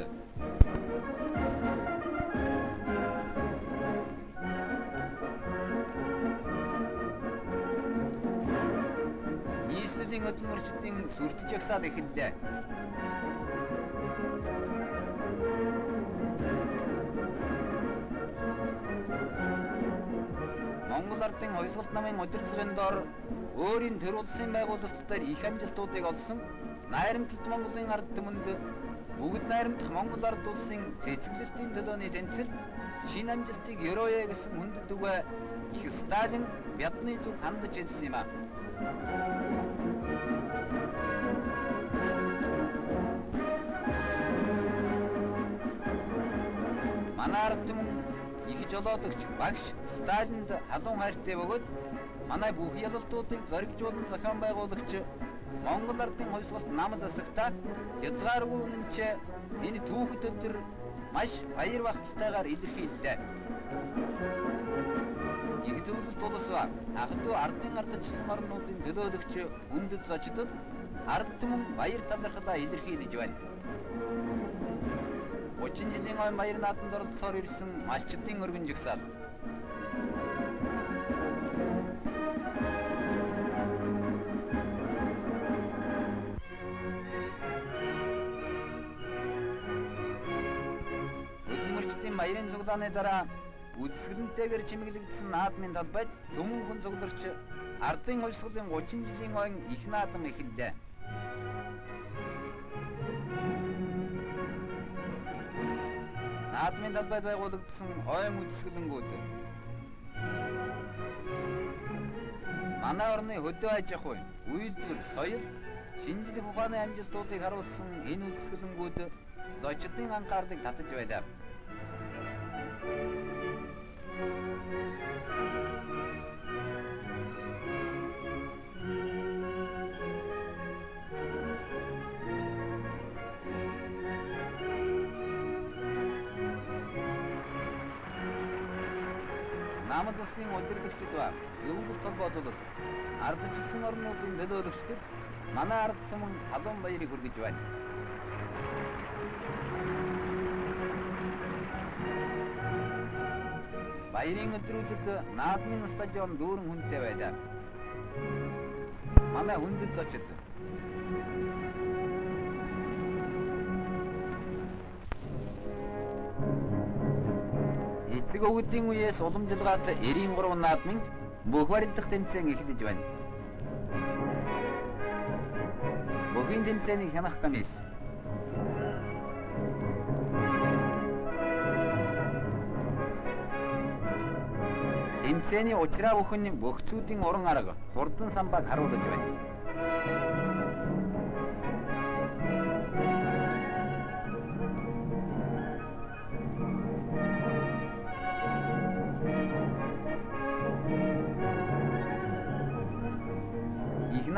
нийслэлийн өдөржидийн сүрдэж ягсаад эхэллээ. Монгол ардын хувьсгалт намын удирдлагын дор өөрийн төр улсын байгууллагатаар их амжилтуудыг олсон найрамдалт Монголын ард түмэнд бүгд найрамдах Монгол ард улсын цэцгэлэлтийн төлөөний тэнцэлд шинэ амжилтыг өрөөе гэсэн хүндэт үгээ их Сталин бядны зүг хандаж хэлсэн юм а. Манай ард түмэн их жолоодогч багш Сталинд халуун хайртай бөгөөд манай бүх ялалтуудыг зоригжуулан зохион байгуулагч Монгол ардын хувьсгалт намд засагтаа хязгааргүй үнэнч энэ түүхэд өдөр маш баяр багцтайгаар илэрхийллээ. Их зөвлөлт улсаа ахдуу ардын ардчсан орнуудын төлөөлөгч үндэд зочдод ард түмэн баяр талархлаа илэрхийлж байна. 30 жилийн ойн баяр наадамд оролцохоор ирсэн малчдын өргөн жигсаал. Өдмөрчдийн баярын цуглааны дараа үдсгэлэнтэйгээр чимэглэгдсэн наадмын талбайд түмэн хүн цугларч ардын хувьсгалын 30 жилийн ойн их наадам эхэллээ. Наадмын талбайд байгуулагдсан ойн үдсгэлэнгүүд манай орны хөдөө аж ахуй, үйлдвэр, соёл, шинжлэх ухааны амжилтуудыг харуулсан энэ үдсгэлэнгүүд зочдын анхаарлыг татаж байлаа. Намд засгийн удирдагчид ба зөвлөлт холбоотолоос ардчилсан орнуудын төлөөлөгчдөд манай ард түмэн халуун баярыг хүргэж байна. Баярын өдрүүдэд наадмын стадион дүүрэн хүнтэй байлаа. Манай хүндэд зочид эцэг өвгдийн үеэс уламжилгаад 93 наадмын бүх барилдах тэмцээн эхэлж байна. Бүхий тэмцээнийг хянах комисс тэмцээний учраа бүхэн бөхцүүдийн уран арга хурдан самбааг харуулж байна.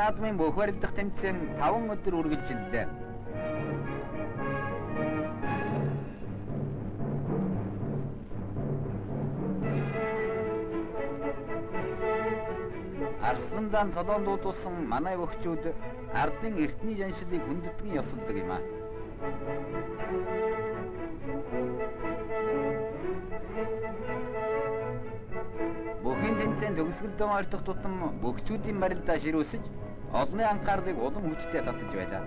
Наадмын бүх барилдах тэмцээн 5 өдөр үргэлжиллээ. Арсландан толгоон дуудуулсан манай өвчүүд ардын эртний жаншилыг хүндэтгэн ёсолдог юм аа. Бүхэн тэмцээн төгсгөлдөө ойртох тутам бөхчүүдийн барилдаа ширүүсэж олонний анхаарлыг улам хүчтэй татаж байлаа.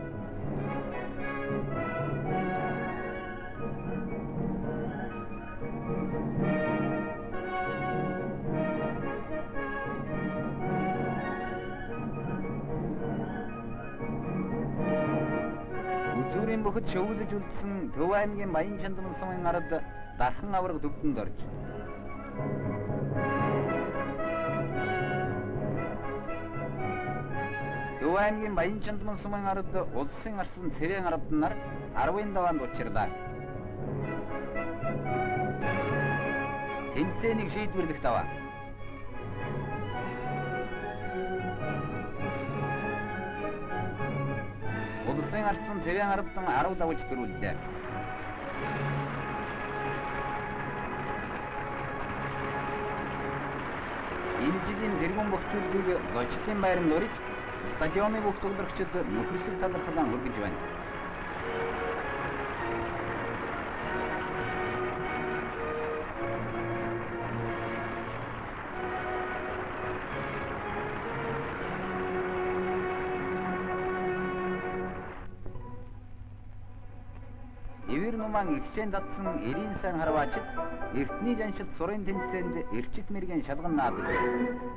Үзүүрийн бөхөд шөвлөж үлдсэн Төв аймгийн Баян Чандман сумын ард дархан авраг төвдөнд орж Төв аймгийн Баян Чандман сумын ард улсын арслан цэвэн арабдан нар 10-ын даваанд учирлаа. Тэмцээнийг шийдвэрлэх даваа. Улсын арслан цэвэн арабдан 10 давж төрүүллээ. Энэ жилийн тэргуун бөхчүүдийг зочдын байранд урьж стадионы бүх тоглогчид нөхөрлөг талархлаа хүргэж байна. Эвэр нуман ихчэн татсан эрийн сан харваачид эртний жаншил сурын тэмцээнд эрчит мэргийн шалган наадаж байна.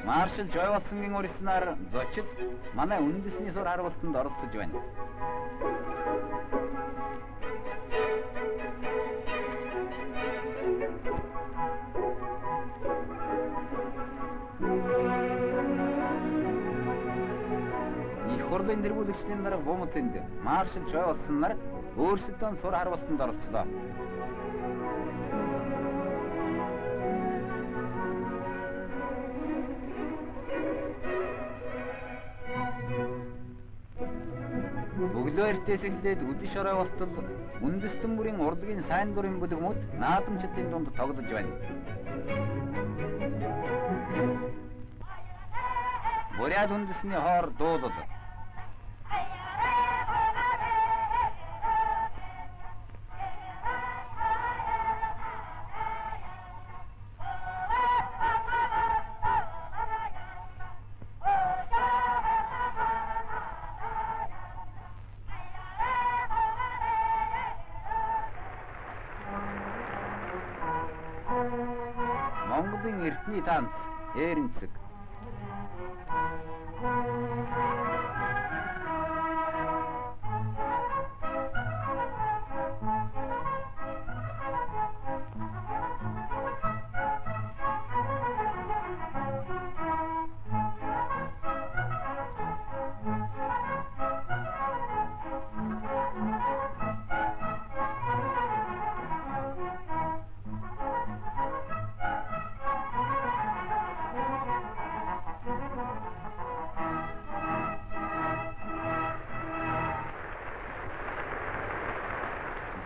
Марш Маршал Жойволсонгийн урьснаар зочид манай үндэсний сур харгуултанд оролцож байна. Их хурлын нэрвүүлэгчдийн дарга Бомутынд Маршал Жойволсон нар өөрсдөө сур харгуултанд оролцлоо. Өглөө эртээс эхлээд үдэш орой болтол үндэстэн бүрийн урлагийн сайн дурын бүлэгмүүд наадамчдын дунд тоглож байна. Буряд үндэсний хоор дуулал. Монголын эртний танц Эренцэг.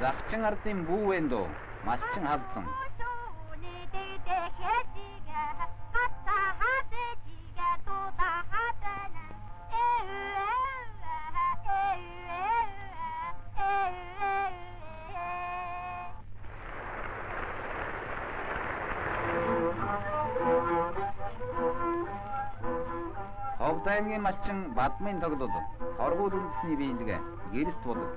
Захчин ардын бүүвэндөө масчин халдсан. Ховдайнгийн малчин бадмын тоглол, хоргуул үндэсний биелэг, гэрэлт болов.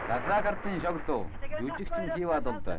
Дадрагартын шогдоо, жүжигчин Хива долтой.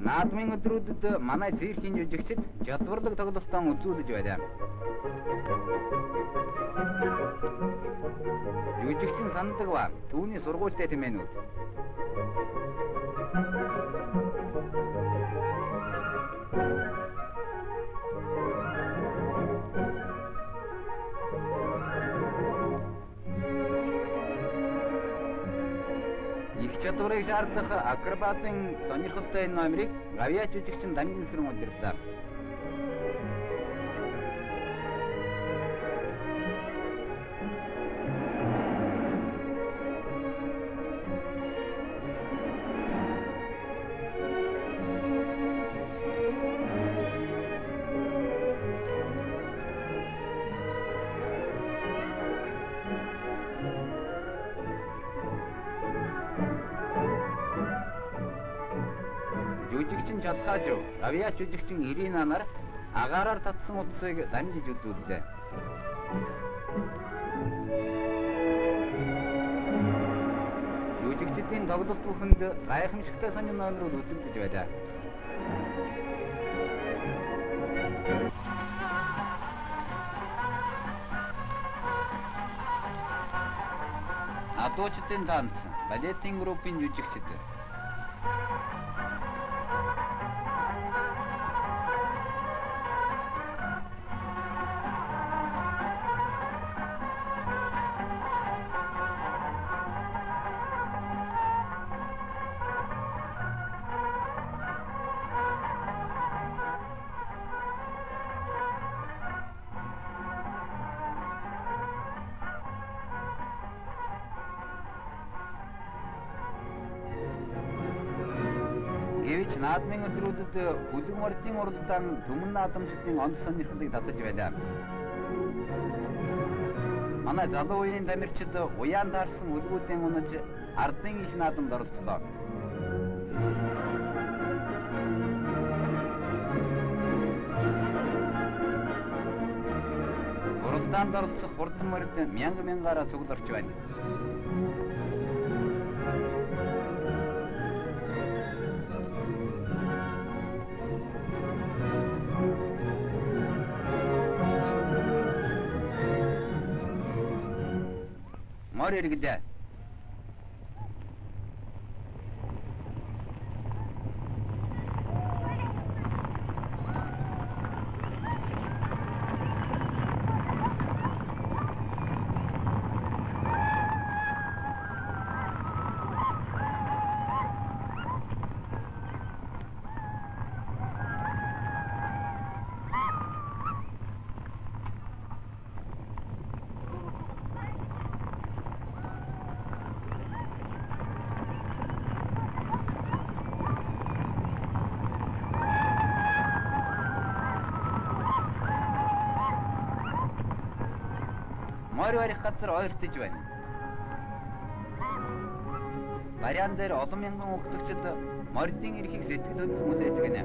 Наадмын өдрүүдэд манай циркийн жүжигчид чадварлаг тоглолтоо үзүүлж байна. Жүжигчин сандаг ба түүний сургуультай тэмээнүүд. Чадварыг шаардах акробатын сонирхолтой номерыг гавьяа жүжигчин Дангинсрэн удирдлаа. Жүжигчин Чалхаажуу, гавьяа жүжигчин Ирина нар агаараар татсан утсыг дамжиж үзүүллээ. Жүжигчдийн тоглолт бүхэнд гайхамшигтай сонин номерууд үзүүлж байлаа. Адуучдын танц, балетын группын жүжигчид. наадмын өдрүүдэд бүлэг мордын уралдаан Түмэн наадамчдын онц сонирхлыг татаж байлаа. Манай залуу үеийн тамирчид уяан таарсан үлгүүдийн унаж ардын иш наадамд оролцлоо. Уралдаанд оролцох хурдан морд мянга-мянгаараа цугларч байна. Морь иргэлээ. Морь барих газар ойртож байна. Баряан дээр олон мянган өгтөгчд мордын эрхийг сэтгэл хөдлөн хүлээцгэнэ.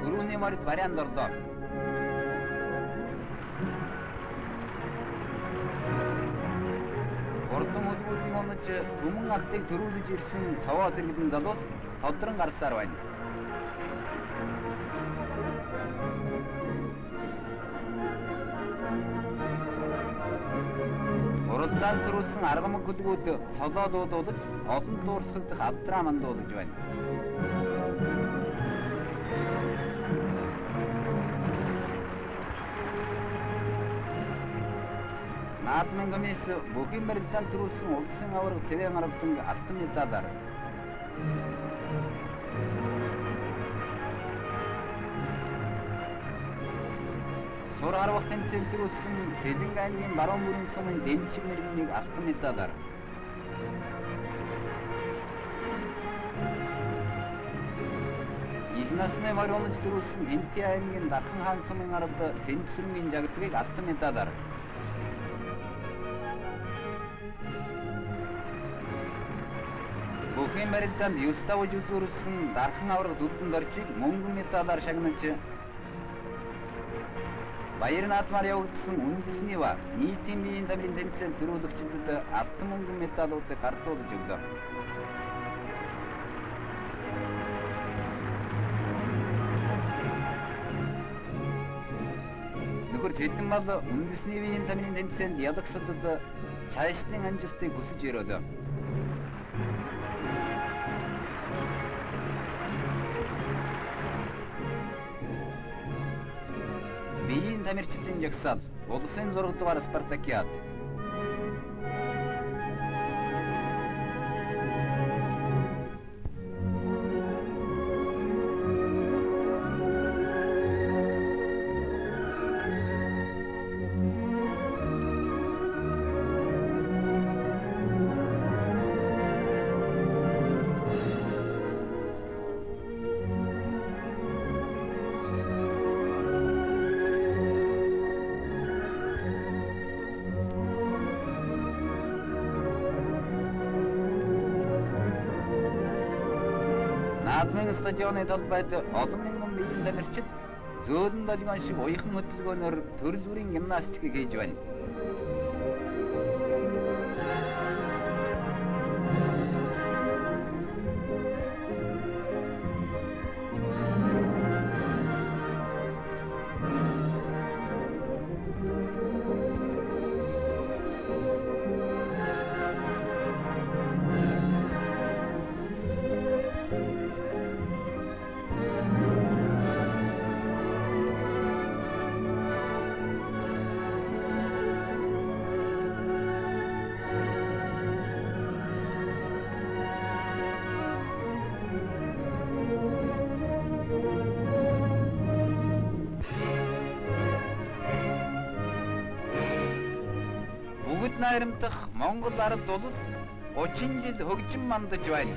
Түрүүний морд баряанд орлоо. Хурдан үлгүүдийн унаж Түмэн алтыг төрүүлж ирсэн цаваа зэрэглэн залуус тодрон гарсаар байна. Уралдаан төрүүлсэн аргамаг гүлгүүд цолоо дуудуулж олон дуурсгалдах алдраа мандуулж байна. Наадмын гомис бүхэн барилдаан төрүүлсэн улсын аварга цэвэн аргатан алтан медалаар Сур харвах тэмцээн төрүүлсэн Сэлэнг аймгийн баруун бүрийн сумын дэмчиг нэрмнийг алтан медалаар их насны морь унаж төрүүлсэн Энти аймгийн Дархан хаан сумын ард Сэнцүрмгийн жагтгийг алтан медалаар бүхэн барилдаанд Юставж үзүүлсэн Дархан аварга дүрдэн дорчийг мөнгөн медалаар шагнаж Баяр наадмаар явагдсан үндэсний ба нийтийн биеийн тамирын тэмцээн төрүүлэгчдэд алтан мөнгөн медалуудыг гардуулж өглөө. Нөхөр Цэдэнмал үндэсний биеийн тамирын тэмцээнд ялагсалд цаашдын амжилтыг хүсэж өрөөлөө. Биеийн тамирчдын жагсаал улсын 6 дугаар Спартакиад наадмын стадионы талбайд олон мянган биеийн тамирчид зөөлөн долгион шиг уяхан хөдөлгөөнөөр төрөл бүрийн гимнастикийг хийж байна. найрамдах Монгол ард улс 30 жил хөгжим мандаж байна.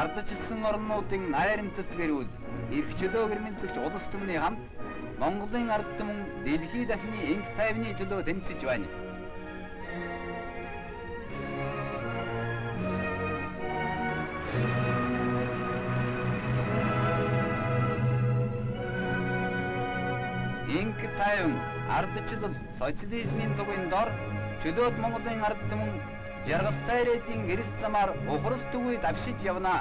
Ардчилсан орнуудын найрамдал гэрүүл эрх чөлөө гэрмэлзэгч улс түмний хамт Монголын ард түмэн дэлхий дахны энх тайвны төлөө тэмцэж байна. Энх тайван ардчлал социализмын дугуйн дор чөлөөт Монголын ард түмэн жаргалтай ирээдүйн гэрэл замаар ухрал түгүй давшиж явна.